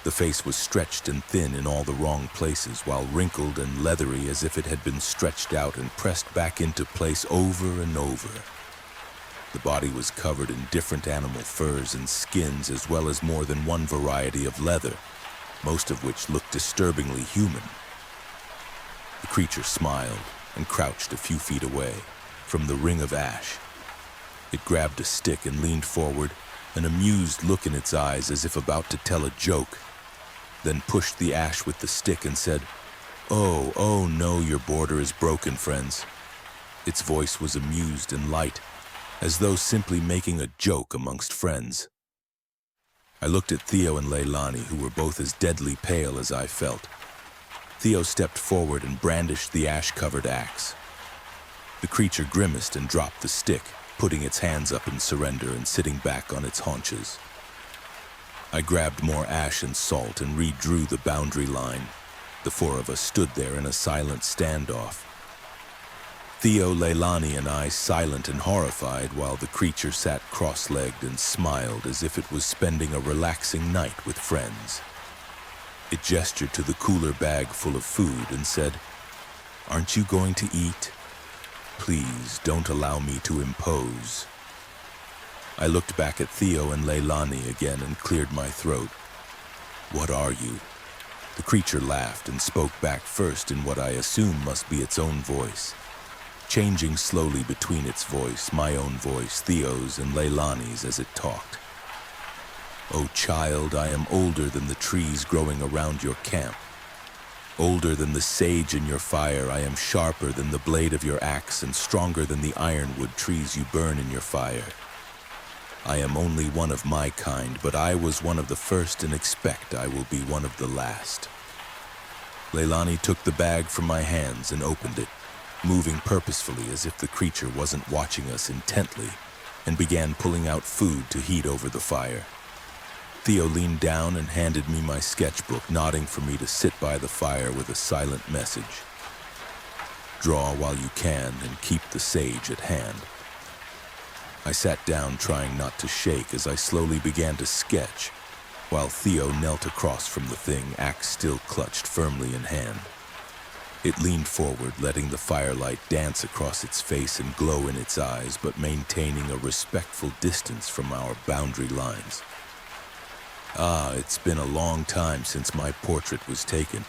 A: The face was stretched and thin in all the wrong places, while wrinkled and leathery as if it had been stretched out and pressed back into place over and over. The body was covered in different animal furs and skins, as well as more than one variety of leather, most of which looked disturbingly human. The creature smiled and crouched a few feet away from the ring of ash. It grabbed a stick and leaned forward, an amused look in its eyes as if about to tell a joke, then pushed the ash with the stick and said, oh no, your border is broken, friends." Its voice was amused and light, as though simply making a joke amongst friends. I looked at Theo and Leilani, who were both as deadly pale as I felt. Theo stepped forward and brandished the ash-covered axe. The creature grimaced and dropped the stick, putting its hands up in surrender and sitting back on its haunches. I grabbed more ash and salt and redrew the boundary line. The four of us stood there in a silent standoff. Theo, Leilani, and I silent and horrified, while the creature sat cross-legged and smiled as if it was spending a relaxing night with friends. It gestured to the cooler bag full of food and said, "Aren't you going to eat? Please don't allow me to impose." I looked back at Theo and Leilani again and cleared my throat. "What are you?" The creature laughed and spoke back first in what I assume must be its own voice, changing slowly between its voice, my own voice, Theo's, and Leilani's as it talked. "Oh child, I am older than the trees growing around your camp. Older than the sage in your fire, I am sharper than the blade of your axe and stronger than the ironwood trees you burn in your fire. I am only one of my kind, but I was one of the first and expect I will be one of the last." Leilani took the bag from my hands and opened it, moving purposefully as if the creature wasn't watching us intently, and began pulling out food to heat over the fire. Theo leaned down and handed me my sketchbook, nodding for me to sit by the fire with a silent message. "Draw while you can and keep the sage at hand." I sat down, trying not to shake, as I slowly began to sketch, while Theo knelt across from the thing, axe still clutched firmly in hand. It leaned forward, letting the firelight dance across its face and glow in its eyes, but maintaining a respectful distance from our boundary lines. It's been a long time since my portrait was taken.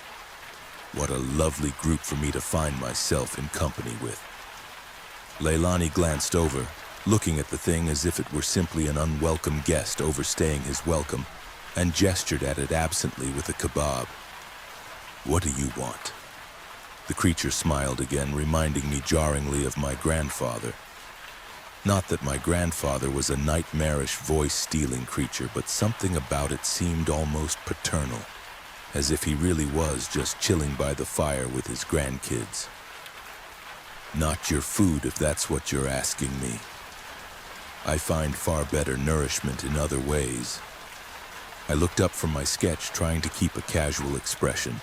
A: What a lovely group for me to find myself in company with. Leilani glanced over, looking at the thing as if it were simply an unwelcome guest overstaying his welcome, and gestured at it absently with a kebab. "What do you want?" The creature smiled again, reminding me jarringly of my grandfather. Not that my grandfather was a nightmarish voice-stealing creature, but something about it seemed almost paternal, as if he really was just chilling by the fire with his grandkids. "Not your food, if that's what you're asking me. I find far better nourishment in other ways." I looked up from my sketch, trying to keep a casual expression,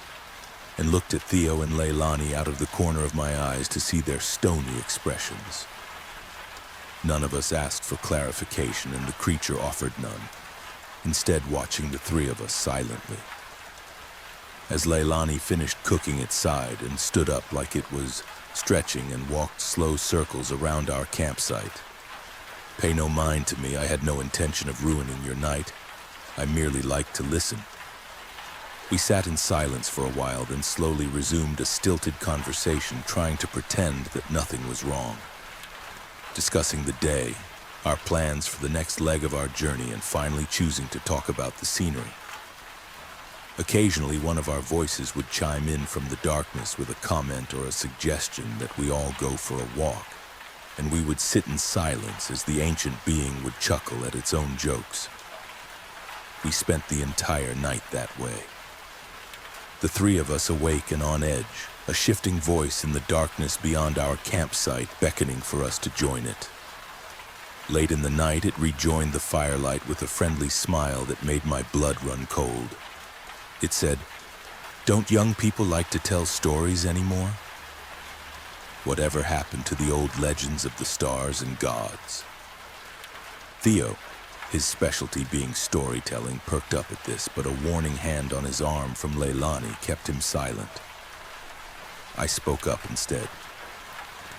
A: and looked at Theo and Leilani out of the corner of my eyes to see their stony expressions. None of us asked for clarification, and the creature offered none, instead watching the three of us silently. As Leilani finished cooking its side and stood up like it was stretching and walked slow circles around our campsite. "Pay no mind to me, I had no intention of ruining your night. I merely liked to listen." We sat in silence for a while, then slowly resumed a stilted conversation, trying to pretend that nothing was wrong. Discussing the day, our plans for the next leg of our journey, and finally choosing to talk about the scenery. Occasionally, one of our voices would chime in from the darkness with a comment or a suggestion that we all go for a walk, and we would sit in silence as the ancient being would chuckle at its own jokes. We spent the entire night that way. The three of us awake and on edge, a shifting voice in the darkness beyond our campsite beckoning for us to join it. Late in the night, it rejoined the firelight with a friendly smile that made my blood run cold. It said, "Don't young people like to tell stories anymore?" Whatever happened to the old legends of the stars and gods? Theo, his specialty being storytelling, perked up at this, but a warning hand on his arm from Leilani kept him silent. I spoke up instead.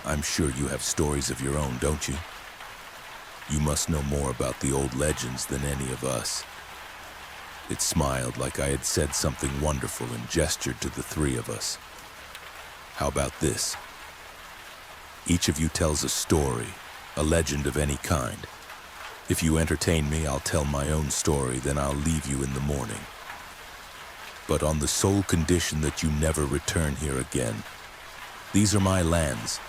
A: I'm sure you have stories of your own, don't you? You must know more about the old legends than any of us. It smiled like I had said something wonderful and gestured to the three of us. How about this? Each of you tells a story, a legend of any kind. If you entertain me, I'll tell my own story, then I'll leave you in the morning. But on the sole condition that you never return here again. These are my lands,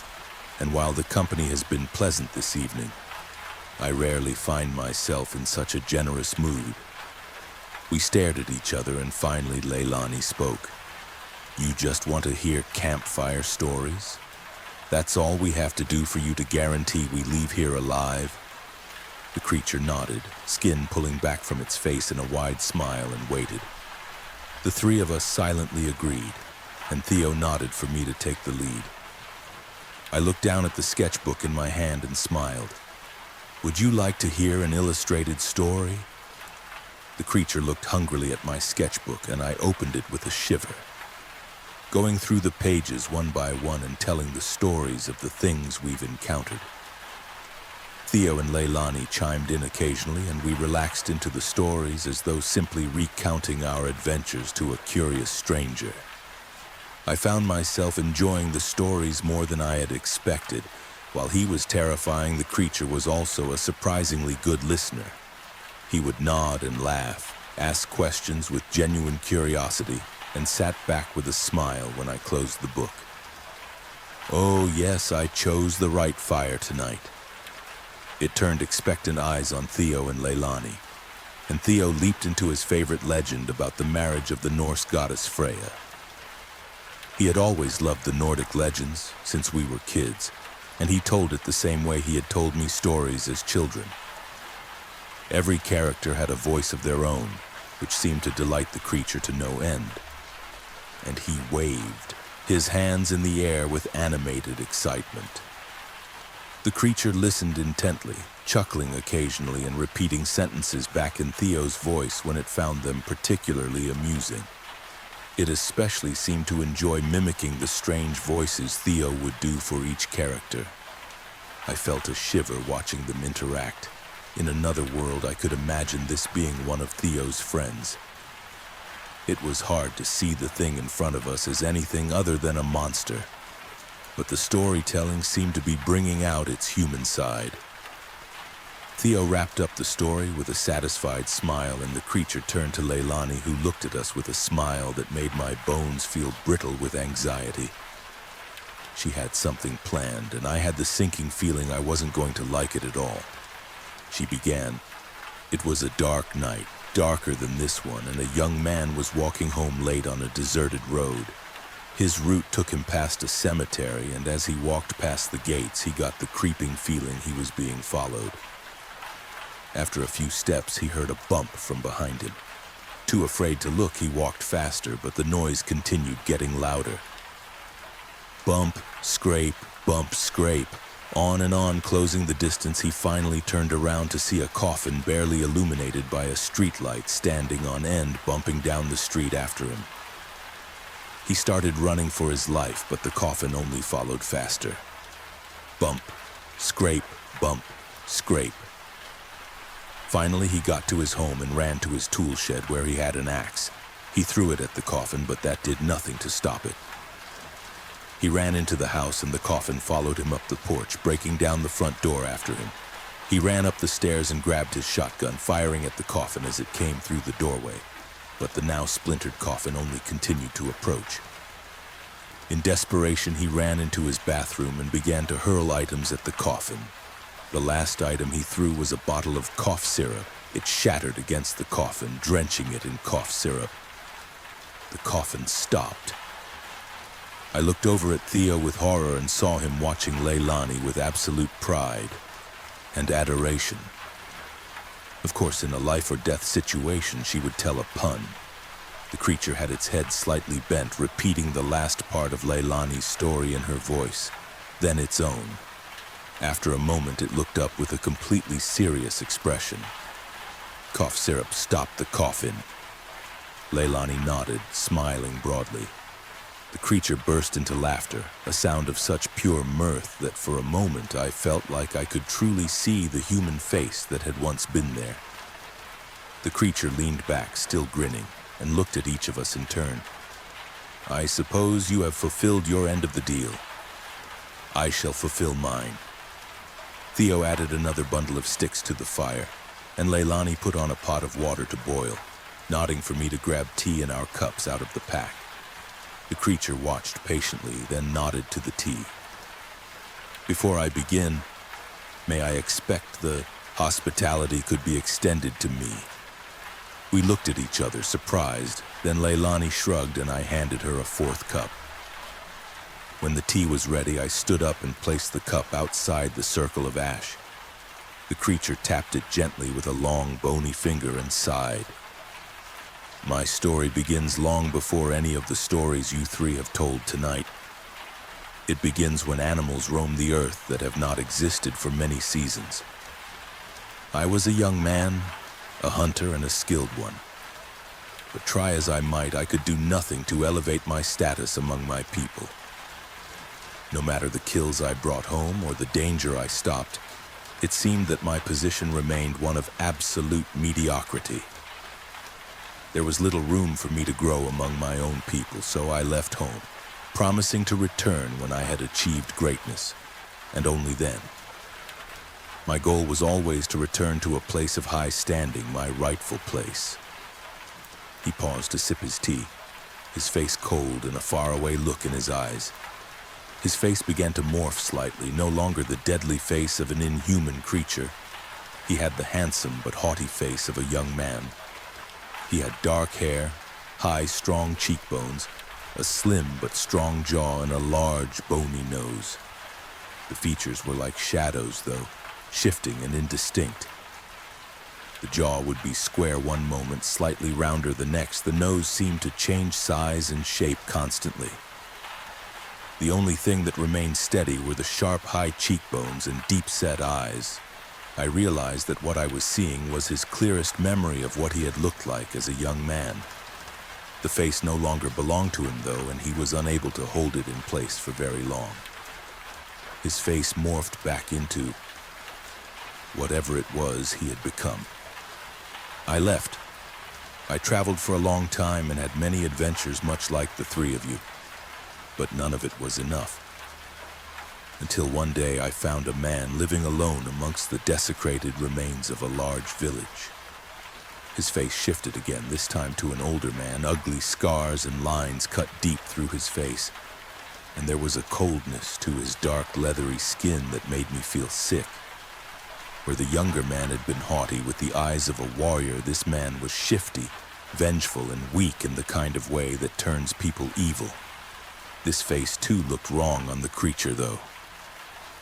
A: and while the company has been pleasant this evening, I rarely find myself in such a generous mood. We stared at each other, and finally Leilani spoke. You just want to hear campfire stories? That's all we have to do for you to guarantee we leave here alive? The creature nodded, skin pulling back from its face in a wide smile, and waited. The three of us silently agreed, and Theo nodded for me to take the lead. I looked down at the sketchbook in my hand and smiled. Would you like to hear an illustrated story? The creature looked hungrily at my sketchbook, and I opened it with a shiver. Going through the pages one by one and telling the stories of the things we've encountered. Theo and Leilani chimed in occasionally, and we relaxed into the stories as though simply recounting our adventures to a curious stranger. I found myself enjoying the stories more than I had expected. While he was terrifying, the creature was also a surprisingly good listener. He would nod and laugh, ask questions with genuine curiosity, and sat back with a smile when I closed the book. Oh yes, I chose the right fire tonight. It turned expectant eyes on Theo and Leilani, and Theo leaped into his favorite legend about the marriage of the Norse goddess Freya. He had always loved the Nordic legends since we were kids, and he told it the same way he had told me stories as children. Every character had a voice of their own, which seemed to delight the creature to no end. And he waved, his hands in the air with animated excitement. The creature listened intently, chuckling occasionally and repeating sentences back in Theo's voice when it found them particularly amusing. It especially seemed to enjoy mimicking the strange voices Theo would do for each character. I felt a shiver watching them interact. In another world, I could imagine this being one of Theo's friends. It was hard to see the thing in front of us as anything other than a monster, but the storytelling seemed to be bringing out its human side. Theo wrapped up the story with a satisfied smile, and the creature turned to Leilani, who looked at us with a smile that made my bones feel brittle with anxiety. She had something planned, and I had the sinking feeling I wasn't going to like it at all. She began. It was a dark night, darker than this one, and a young man was walking home late on a deserted road. His route took him past a cemetery, and as he walked past the gates, he got the creeping feeling he was being followed. After a few steps, he heard a bump from behind him. Too afraid to look, he walked faster, but the noise continued getting louder. Bump, scrape, bump, scrape. On and on, closing the distance, he finally turned around to see a coffin barely illuminated by a streetlight standing on end, bumping down the street after him. He started running for his life, but the coffin only followed faster. Bump, scrape, bump, scrape. Finally, he got to his home and ran to his tool shed where he had an axe. He threw it at the coffin, but that did nothing to stop it. He ran into the house, and the coffin followed him up the porch, breaking down the front door after him. He ran up the stairs and grabbed his shotgun, firing at the coffin as it came through the doorway. But the now splintered coffin only continued to approach. In desperation, he ran into his bathroom and began to hurl items at the coffin. The last item he threw was a bottle of cough syrup. It shattered against the coffin, drenching it in cough syrup. The coffin stopped. I looked over at Theo with horror and saw him watching Leilani with absolute pride and adoration. Of course, in a life-or-death situation, she would tell a pun. The creature had its head slightly bent, repeating the last part of Leilani's story in her voice. then its own. After a moment, it looked up with a completely serious expression. Cough syrup stopped the coffin. Leilani nodded, smiling broadly. The creature burst into laughter, a sound of such pure mirth that for a moment I felt like I could truly see the human face that had once been there. The creature leaned back, still grinning, and looked at each of us in turn. "I suppose you have fulfilled your end of the deal. I shall fulfill mine." Theo added another bundle of sticks to the fire, and Leilani put on a pot of water to boil, nodding for me to grab tea in our cups out of the pack. The creature watched patiently, then nodded to the tea. "Before I begin, may I expect the hospitality could be extended to me?" We looked at each other, surprised, then Leilani shrugged and I handed her a fourth cup. When the tea was ready, I stood up and placed the cup outside the circle of ash. The creature tapped it gently with a long, bony finger and sighed. "My story begins long before any of the stories you three have told tonight. It begins when animals roam the earth that have not existed for many seasons. I was a young man, a hunter and a skilled one. But try as I might, I could do nothing to elevate my status among my people. No matter the kills I brought home or the danger I stopped, it seemed that my position remained one of absolute mediocrity. There was little room for me to grow among my own people, so I left home, promising to return when I had achieved greatness, and only then. My goal was always to return to a place of high standing, my rightful place." He paused to sip his tea, his face cold and a faraway look in his eyes. His face began to morph slightly, no longer the deadly face of an inhuman creature. He had the handsome but haughty face of a young man. He had dark hair, high, strong cheekbones, a slim but strong jaw, and a large, bony nose. The features were like shadows, though, shifting and indistinct. The jaw would be square one moment, slightly rounder the next. The nose seemed to change size and shape constantly. The only thing that remained steady were the sharp, high cheekbones and deep-set eyes. I realized that what I was seeing was his clearest memory of what he had looked like as a young man. The face no longer belonged to him, though, and he was unable to hold it in place for very long. His face morphed back into whatever it was he had become. I left. I traveled for a long time and had many adventures much like the three of you. But none of it was enough. Until one day I found a man living alone amongst the desecrated remains of a large village. His face shifted again, this time to an older man. Ugly scars and lines cut deep through his face, and there was a coldness to his dark, leathery skin that made me feel sick. Where the younger man had been haughty with the eyes of a warrior, this man was shifty, vengeful, and weak in the kind of way that turns people evil. This face, too, looked wrong on the creature, though.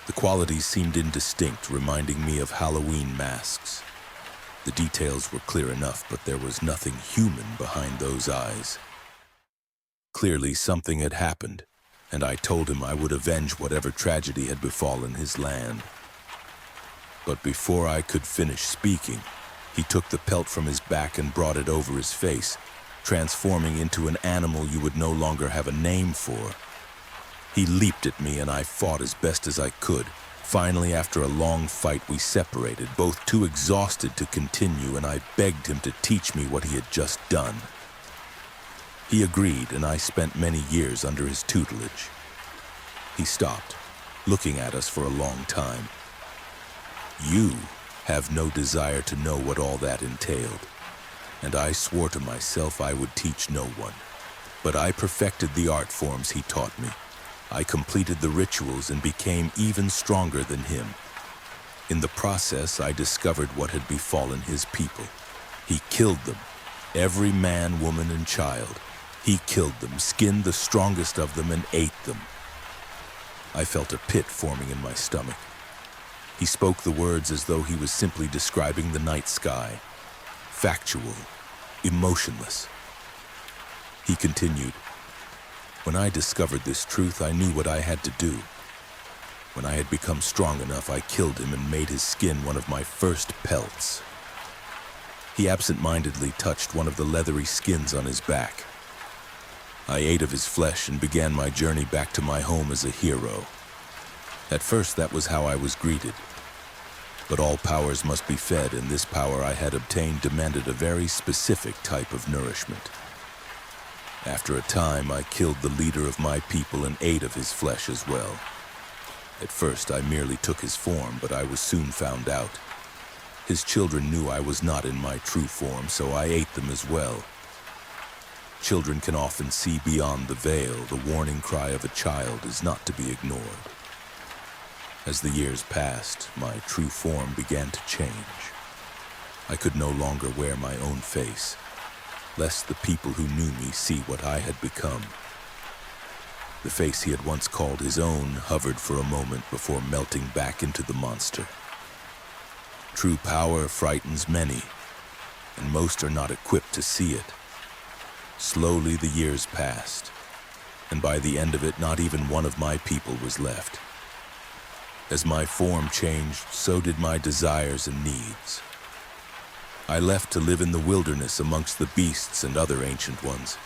A: The qualities seemed indistinct, reminding me of Halloween masks. The details were clear enough, but there was nothing human behind those eyes. Clearly, something had happened, and I told him I would avenge whatever tragedy had befallen his land. But before I could finish speaking, he took the pelt from his back and brought it over his face, transforming into an animal you would no longer have a name for. He leaped at me and I fought as best as I could. Finally, after a long fight, we separated, both too exhausted to continue, and I begged him to teach me what he had just done. He agreed, and I spent many years under his tutelage. He stopped, looking at us for a long time. "You have no desire to know what all that entailed." And I swore to myself I would teach no one. But I perfected the art forms he taught me. I completed the rituals and became even stronger than him. In the process, I discovered what had befallen his people. He killed them, every man, woman, and child. He killed them, skinned the strongest of them, and ate them. I felt a pit forming in my stomach. He spoke the words as though he was simply describing the night sky. Factual, emotionless. He continued, "When I discovered this truth, I knew what I had to do. When I had become strong enough, I killed him and made his skin one of my first pelts. He absent-mindedly touched one of the leathery skins on his back. I ate of his flesh and began my journey back to my home as a hero. At first, that was how I was greeted. But all powers must be fed, and this power I had obtained demanded a very specific type of nourishment. After a time, I killed the leader of my people and ate of his flesh as well. At first, I merely took his form, but I was soon found out. His children knew I was not in my true form, so I ate them as well. Children can often see beyond the veil. The warning cry of a child is not to be ignored. As the years passed, my true form began to change. I could no longer wear my own face, lest the people who knew me see what I had become. The face he had once called his own hovered for a moment before melting back into the monster. True power frightens many, and most are not equipped to see it. Slowly the years passed, and by the end of it, not even one of my people was left. As my form changed, so did my desires and needs. I left to live in the wilderness amongst the beasts and other ancient ones.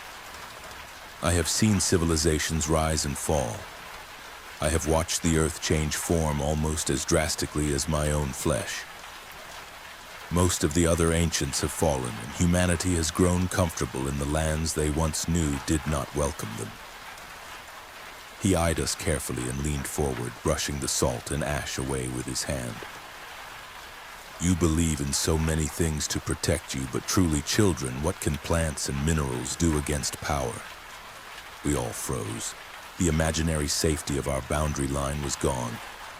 A: I have seen civilizations rise and fall. I have watched the earth change form almost as drastically as my own flesh. Most of the other ancients have fallen, and humanity has grown comfortable in the lands they once knew did not welcome them. He eyed us carefully and leaned forward, brushing the salt and ash away with his hand. You believe in so many things to protect you, but truly, children, what can plants and minerals do against power? We all froze. The imaginary safety of our boundary line was gone.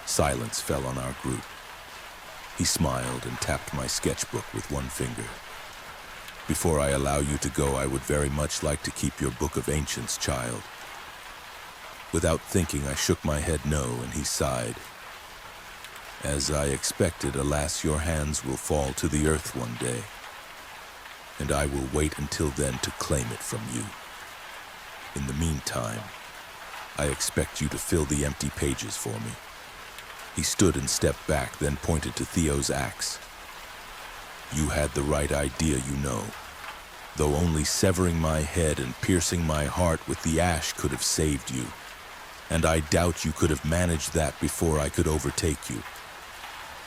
A: Silence fell on our group. He smiled and tapped my sketchbook with one finger. Before I allow you to go, I would very much like to keep your book of ancients, child. Without thinking, I shook my head no, and he sighed. As I expected, alas, your hands will fall to the earth one day, and I will wait until then to claim it from you. In the meantime, I expect you to fill the empty pages for me. He stood and stepped back, then pointed to Theo's axe. You had the right idea, you know. Though only severing my head and piercing my heart with the ash could have saved you. And I doubt you could have managed that before I could overtake you.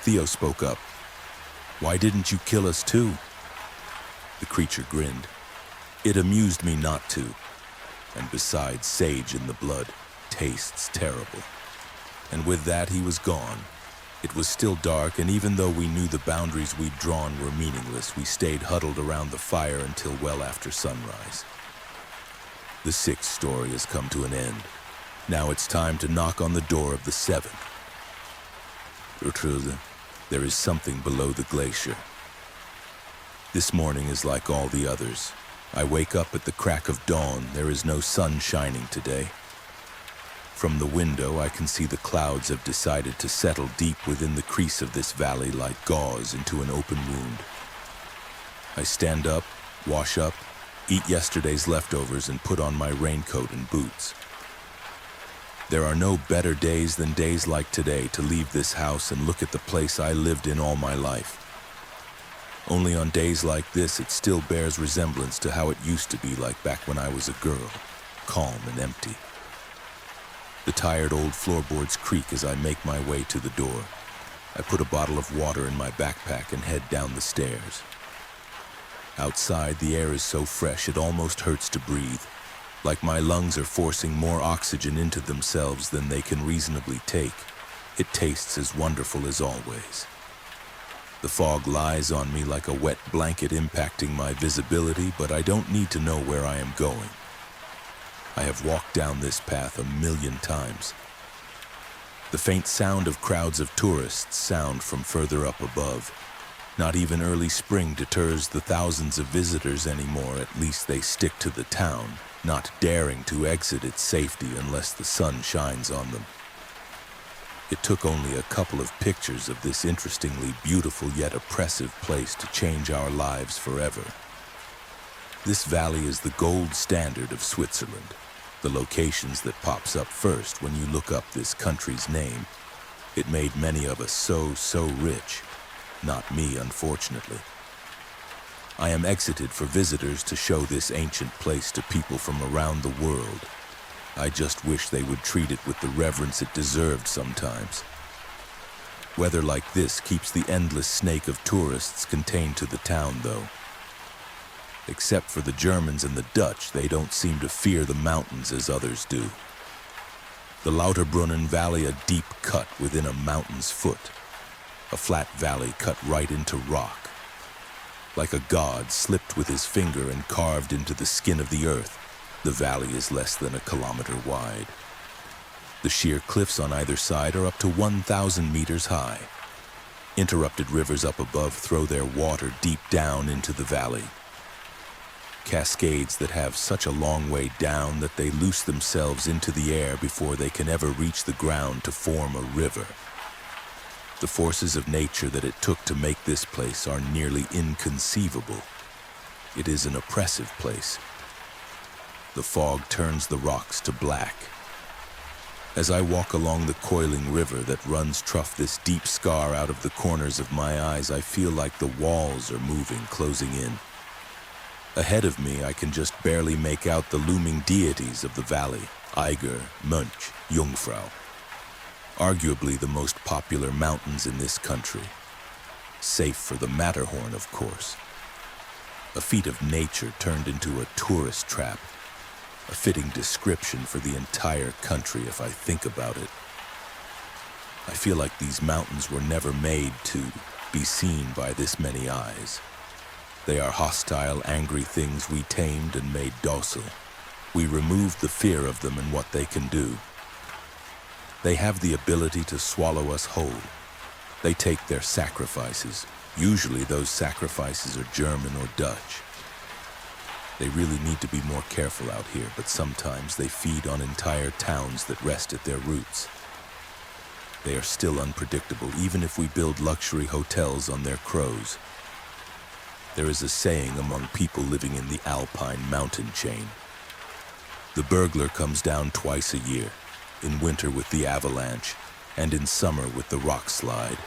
A: Theo spoke up. Why didn't you kill us too? The creature grinned. It amused me not to. And besides, sage in the blood tastes terrible. And with that, he was gone. It was still dark, and even though we knew the boundaries we'd drawn were meaningless, we stayed huddled around the fire until well after sunrise. The sixth story has come to an end. Now it's time to knock on the door of the seventh. Gertrude, there is something below the glacier. This morning is like all the others. I wake up at the crack of dawn. There is no sun shining today. From the window, I can see the clouds have decided to settle deep within the crease of this valley like gauze into an open wound. I stand up, wash up, eat yesterday's leftovers, and put on my raincoat and boots. There are no better days than days like today to leave this house and look at the place I lived in all my life. Only on days like this, it still bears resemblance to how it used to be like back when I was a girl, calm and empty. The tired old floorboards creak as I make my way to the door. I put a bottle of water in my backpack and head down the stairs. Outside, the air is so fresh it almost hurts to breathe, like my lungs are forcing more oxygen into themselves than they can reasonably take. It tastes as wonderful as always. The fog lies on me like a wet blanket impacting my visibility, but I don't need to know where I am going. I have walked down this path 1,000,000 times. The faint sound of crowds of tourists sound from further up above. Not even early spring deters the thousands of visitors anymore. At least they stick to the town, not daring to exit its safety unless the sun shines on them. It took only a couple of pictures of this interestingly beautiful yet oppressive place to change our lives forever. This valley is the gold standard of Switzerland, the locations that pops up first when you look up this country's name. It made many of us so rich. Not me, unfortunately. I am exited for visitors to show this ancient place to people from around the world. I just wish they would treat it with the reverence it deserved sometimes. Weather like this keeps the endless snake of tourists contained to the town, though. Except for the Germans and the Dutch, they don't seem to fear the mountains as others do. The Lauterbrunnen Valley, a deep cut within a mountain's foot. A flat valley cut right into rock. Like a god slipped with his finger and carved into the skin of the earth, the valley is less than a kilometer wide. The sheer cliffs on either side are up to 1,000 meters high. Interrupted rivers up above throw their water deep down into the valley. Cascades that have such a long way down that they loose themselves into the air before they can ever reach the ground to form a river. The forces of nature that it took to make this place are nearly inconceivable. It is an oppressive place. The fog turns the rocks to black. As I walk along the coiling river that runs trough this deep scar out of the corners of my eyes, I feel like the walls are moving, closing in. Ahead of me, I can just barely make out the looming deities of the valley, Eiger, Mönch, Jungfrau. Arguably the most popular mountains in this country. Safe for the Matterhorn, of course. A feat of nature turned into a tourist trap. A fitting description for the entire country if I think about it. I feel like these mountains were never made to be seen by this many eyes. They are hostile, angry things we tamed and made docile. We removed the fear of them and what they can do. They have the ability to swallow us whole. They take their sacrifices. Usually those sacrifices are German or Dutch. They really need to be more careful out here, but sometimes they feed on entire towns that rest at their roots. They are still unpredictable, even if we build luxury hotels on their crows. There is a saying among people living in the Alpine mountain chain. The burglar comes down twice a year, in winter with the avalanche, and in summer with the rock slide.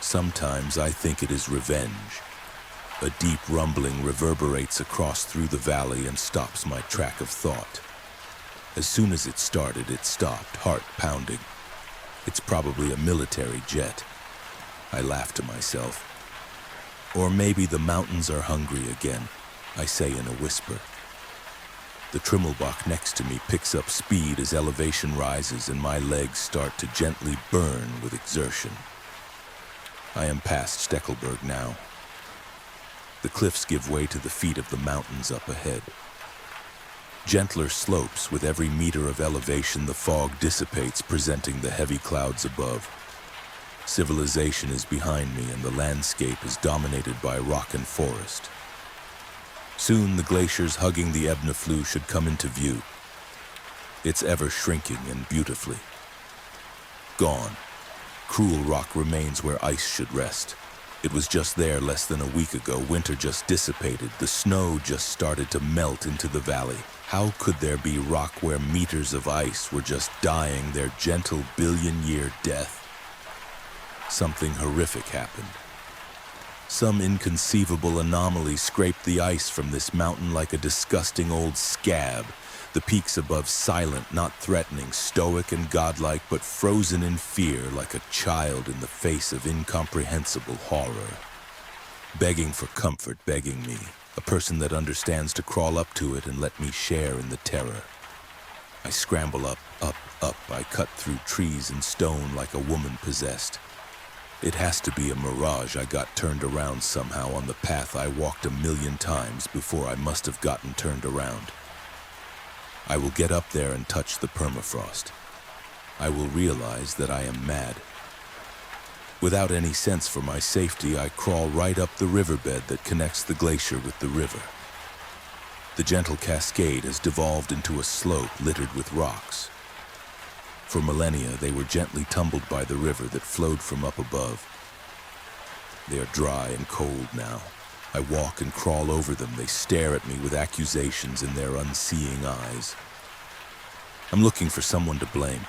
A: Sometimes I think it is revenge. A deep rumbling reverberates across through the valley and stops my track of thought. As soon as it started, it stopped, heart pounding. It's probably a military jet. I laugh to myself. Or maybe the mountains are hungry again, I say in a whisper. The Trimmelbach next to me picks up speed as elevation rises and my legs start to gently burn with exertion. I am past Steckelberg now. The cliffs give way to the feet of the mountains up ahead. Gentler slopes, with every meter of elevation the fog dissipates, presenting the heavy clouds above. Civilization is behind me and the landscape is dominated by rock and forest. Soon the glaciers hugging the Ebneflue should come into view. It's ever shrinking and beautifully. Gone. Cruel rock remains where ice should rest. It was just there less than a week ago. Winter just dissipated. The snow just started to melt into the valley. How could there be rock where meters of ice were just dying their gentle billion-year death? Something horrific happened. Some inconceivable anomaly scraped the ice from this mountain like a disgusting old scab. The peaks above silent, not threatening, stoic and godlike, but frozen in fear like a child in the face of incomprehensible horror. Begging for comfort, begging me, a person that understands to crawl up to it and let me share in the terror. I scramble up. I cut through trees and stone like a woman possessed. It has to be a mirage. I got turned around somehow on the path I walked 1,000,000 times before I must have gotten turned around. I will get up there and touch the permafrost. I will realize that I am mad. Without any sense for my safety, I crawl right up the riverbed that connects the glacier with the river. The gentle cascade has devolved into a slope littered with rocks. For millennia, they were gently tumbled by the river that flowed from up above. They are dry and cold now. I walk and crawl over them. They stare at me with accusations in their unseeing eyes. I'm looking for someone to blame.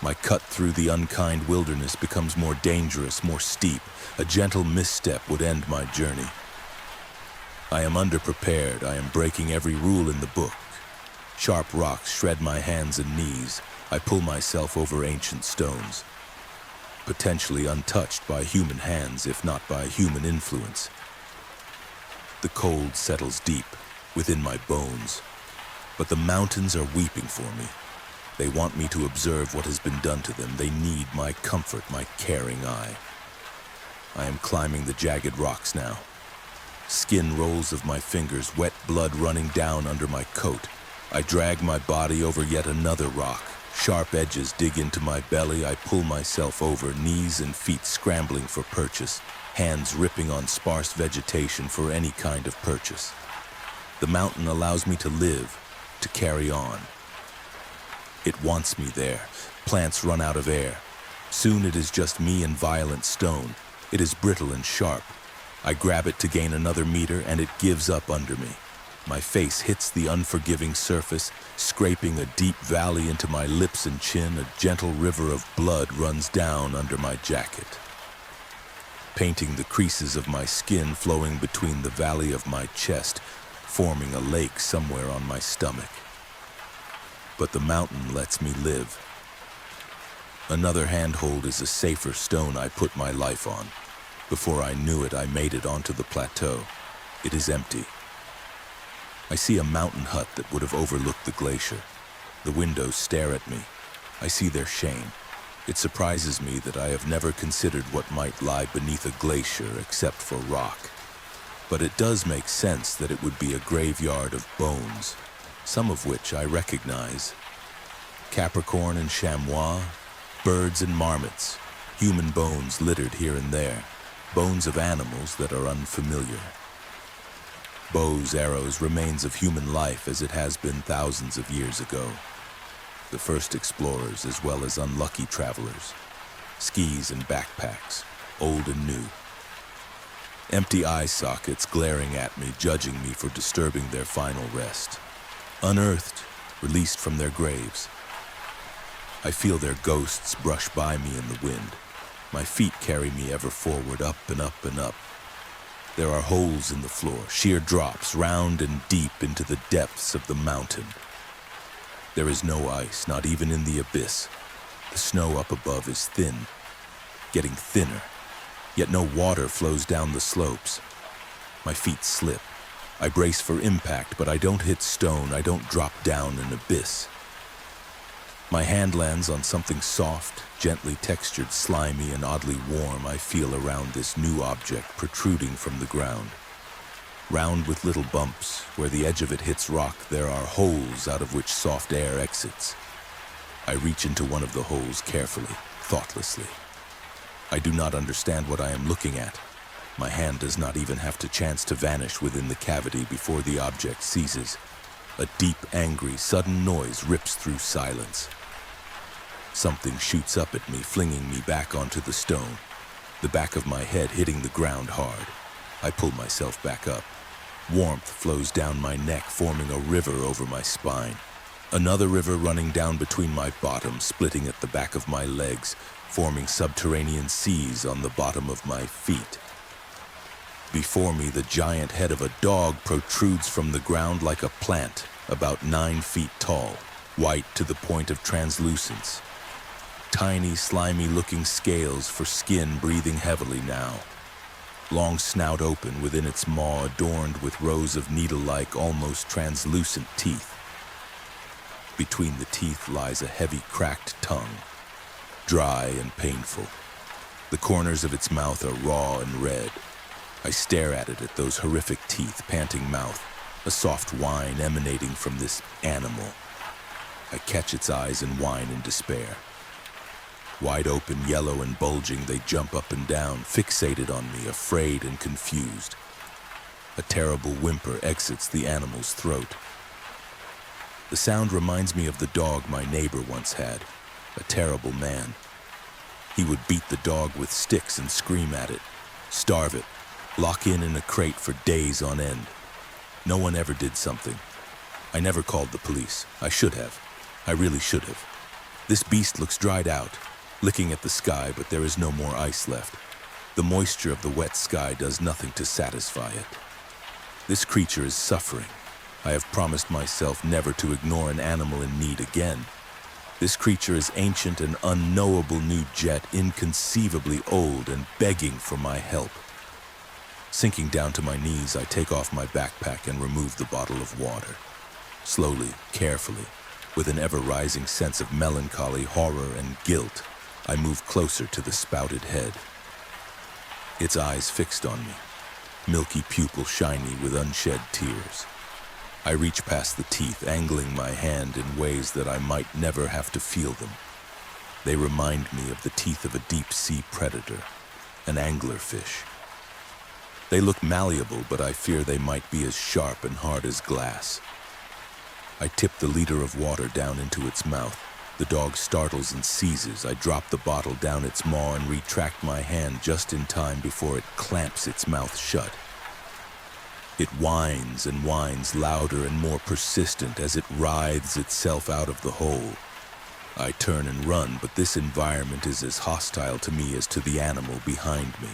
A: My cut through the unkind wilderness becomes more dangerous, more steep. A gentle misstep would end my journey. I am underprepared. I am breaking every rule in the book. Sharp rocks shred my hands and knees. I pull myself over ancient stones, potentially untouched by human hands, if not by human influence. The cold settles deep within my bones, but the mountains are weeping for me. They want me to observe what has been done to them. They need my comfort, my caring eye. I am climbing the jagged rocks now. Skin rolls of my fingers, wet blood running down under my coat. I drag my body over yet another rock. Sharp edges dig into my belly. I pull myself over, knees and feet scrambling for purchase, hands ripping on sparse vegetation for any kind of purchase. The mountain allows me to live, to carry on. It wants me there. Plants run out of air. Soon it is just me and violent stone. It is brittle and sharp. I grab it to gain another meter, and it gives up under me. My face hits the unforgiving surface, scraping a deep valley into my lips and chin. A gentle river of blood runs down under my jacket, painting the creases of my skin, flowing between the valley of my chest, forming a lake somewhere on my stomach. But the mountain lets me live. Another handhold is a safer stone I put my life on. Before I knew it, I made it onto the plateau. It is empty. I see a mountain hut that would have overlooked the glacier. The windows stare at me. I see their shame. It surprises me that I have never considered what might lie beneath a glacier except for rock. But it does make sense that it would be a graveyard of bones, some of which I recognize. Capricorn and chamois, birds and marmots, human bones littered here and there, bones of animals that are unfamiliar. Bows, arrows, remains of human life as it has been thousands of years ago. The first explorers as well as unlucky travelers. Skis and backpacks, old and new. Empty eye sockets glaring at me, judging me for disturbing their final rest. Unearthed, released from their graves. I feel their ghosts brush by me in the wind. My feet carry me ever forward, up and up and up. There are holes in the floor, sheer drops, round and deep into the depths of the mountain. There is no ice, not even in the abyss. The snow up above is thin, getting thinner, yet no water flows down the slopes. My feet slip. I brace for impact, but I don't hit stone, I don't drop down an abyss. My hand lands on something soft, gently textured, slimy, and oddly warm. I feel around this new object protruding from the ground. Round with little bumps, where the edge of it hits rock, there are holes out of which soft air exits. I reach into one of the holes carefully, thoughtlessly. I do not understand what I am looking at. My hand does not even have to chance to vanish within the cavity before the object ceases. A deep, angry, sudden noise rips through silence. Something shoots up at me, flinging me back onto the stone, the back of my head hitting the ground hard. I pull myself back up. Warmth flows down my neck, forming a river over my spine. Another river running down between my bottoms, splitting at the back of my legs, forming subterranean seas on the bottom of my feet. Before me, the giant head of a dog protrudes from the ground like a plant, about 9 feet tall, white to the point of translucence. Tiny, slimy-looking scales for skin breathing heavily now. Long snout open within its maw, adorned with rows of needle-like, almost translucent teeth. Between the teeth lies a heavy, cracked tongue, dry and painful. The corners of its mouth are raw and red. I stare at it, at those horrific teeth, panting mouth, a soft whine emanating from this animal. I catch its eyes and whine in despair. Wide open, yellow and bulging, they jump up and down, fixated on me, afraid and confused. A terrible whimper exits the animal's throat. The sound reminds me of the dog my neighbor once had, a terrible man. He would beat the dog with sticks and scream at it, starve it, lock in a crate for days on end. No one ever did something. I never called the police. I should have. I really should have. This beast looks dried out, licking at the sky, but there is no more ice left. The moisture of the wet sky does nothing to satisfy it. This creature is suffering. I have promised myself never to ignore an animal in need again. This creature is ancient and unknowable new jet, inconceivably old and begging for my help. Sinking down to my knees, I take off my backpack and remove the bottle of water. Slowly, carefully, with an ever-rising sense of melancholy, horror, and guilt, I move closer to the spouted head. Its eyes fixed on me, milky pupil shiny with unshed tears. I reach past the teeth, angling my hand in ways that I might never have to feel them. They remind me of the teeth of a deep-sea predator, an anglerfish. They look malleable, but I fear they might be as sharp and hard as glass. I tip the liter of water down into its mouth. The dog startles and seizes. I drop the bottle down its maw and retract my hand just in time before it clamps its mouth shut. It whines and whines, louder and more persistent as it writhes itself out of the hole. I turn and run, but this environment is as hostile to me as to the animal behind me.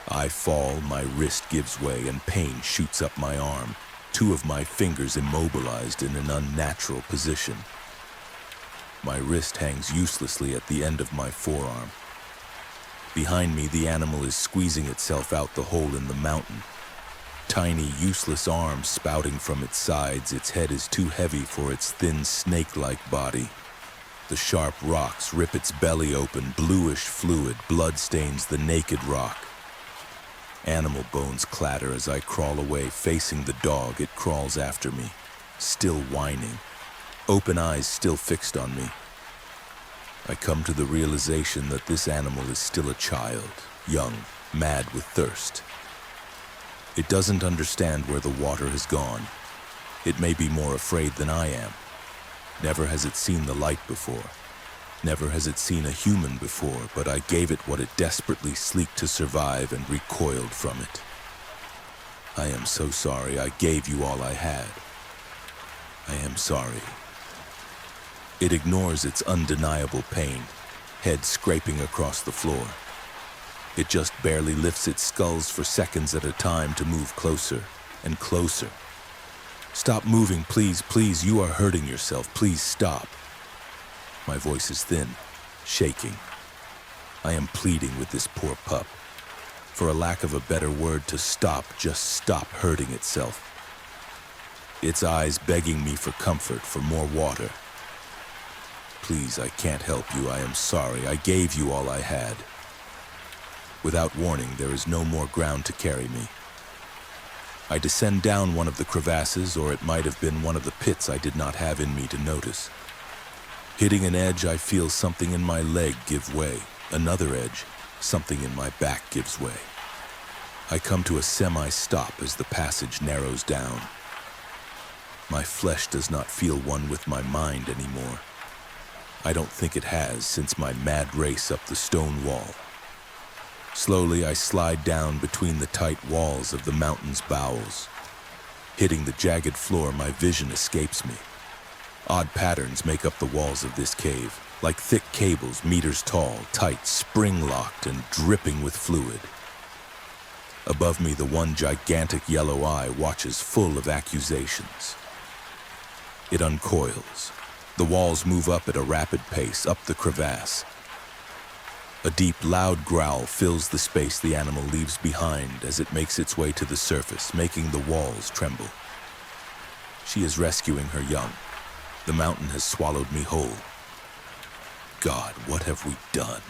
A: I fall, my wrist gives way, and pain shoots up my arm, two of my fingers immobilized in an unnatural position. My wrist hangs uselessly at the end of my forearm. Behind me, the animal is squeezing itself out the hole in the mountain. Tiny, useless arms spouting from its sides, its head is too heavy for its thin, snake-like body. The sharp rocks rip its belly open, bluish fluid, blood stains the naked rock. Animal bones clatter as I crawl away, facing the dog. It crawls after me, still whining, open eyes still fixed on me. I come to the realization that this animal is still a child, young, mad with thirst. It doesn't understand where the water has gone. It may be more afraid than I am. Never has it seen the light before. Never has it seen a human before, but I gave it what it desperately seeked to survive and recoiled from it. I am so sorry. I gave you all I had. I am sorry. It ignores its undeniable pain, head scraping across the floor. It just barely lifts its skulls for seconds at a time to move closer and closer. Stop moving, please, please, you are hurting yourself, please stop. My voice is thin, shaking. I am pleading with this poor pup. For a lack of a better word, to stop, just stop hurting itself. Its eyes begging me for comfort, for more water. Please, I can't help you, I am sorry, I gave you all I had. Without warning, there is no more ground to carry me. I descend down one of the crevasses, or it might have been one of the pits I did not have in me to notice. Hitting an edge, I feel something in my leg give way. Another edge, something in my back gives way. I come to a semi-stop as the passage narrows down. My flesh does not feel one with my mind anymore. I don't think it has since my mad race up the stone wall. Slowly, I slide down between the tight walls of the mountain's bowels. Hitting the jagged floor, my vision escapes me. Odd patterns make up the walls of this cave, like thick cables meters tall, tight, spring-locked, and dripping with fluid. Above me, the one gigantic yellow eye watches, full of accusations. It uncoils. The walls move up at a rapid pace, up the crevasse. A deep, loud growl fills the space the animal leaves behind as it makes its way to the surface, making the walls tremble. She is rescuing her young. The mountain has swallowed me whole. God, what have we done?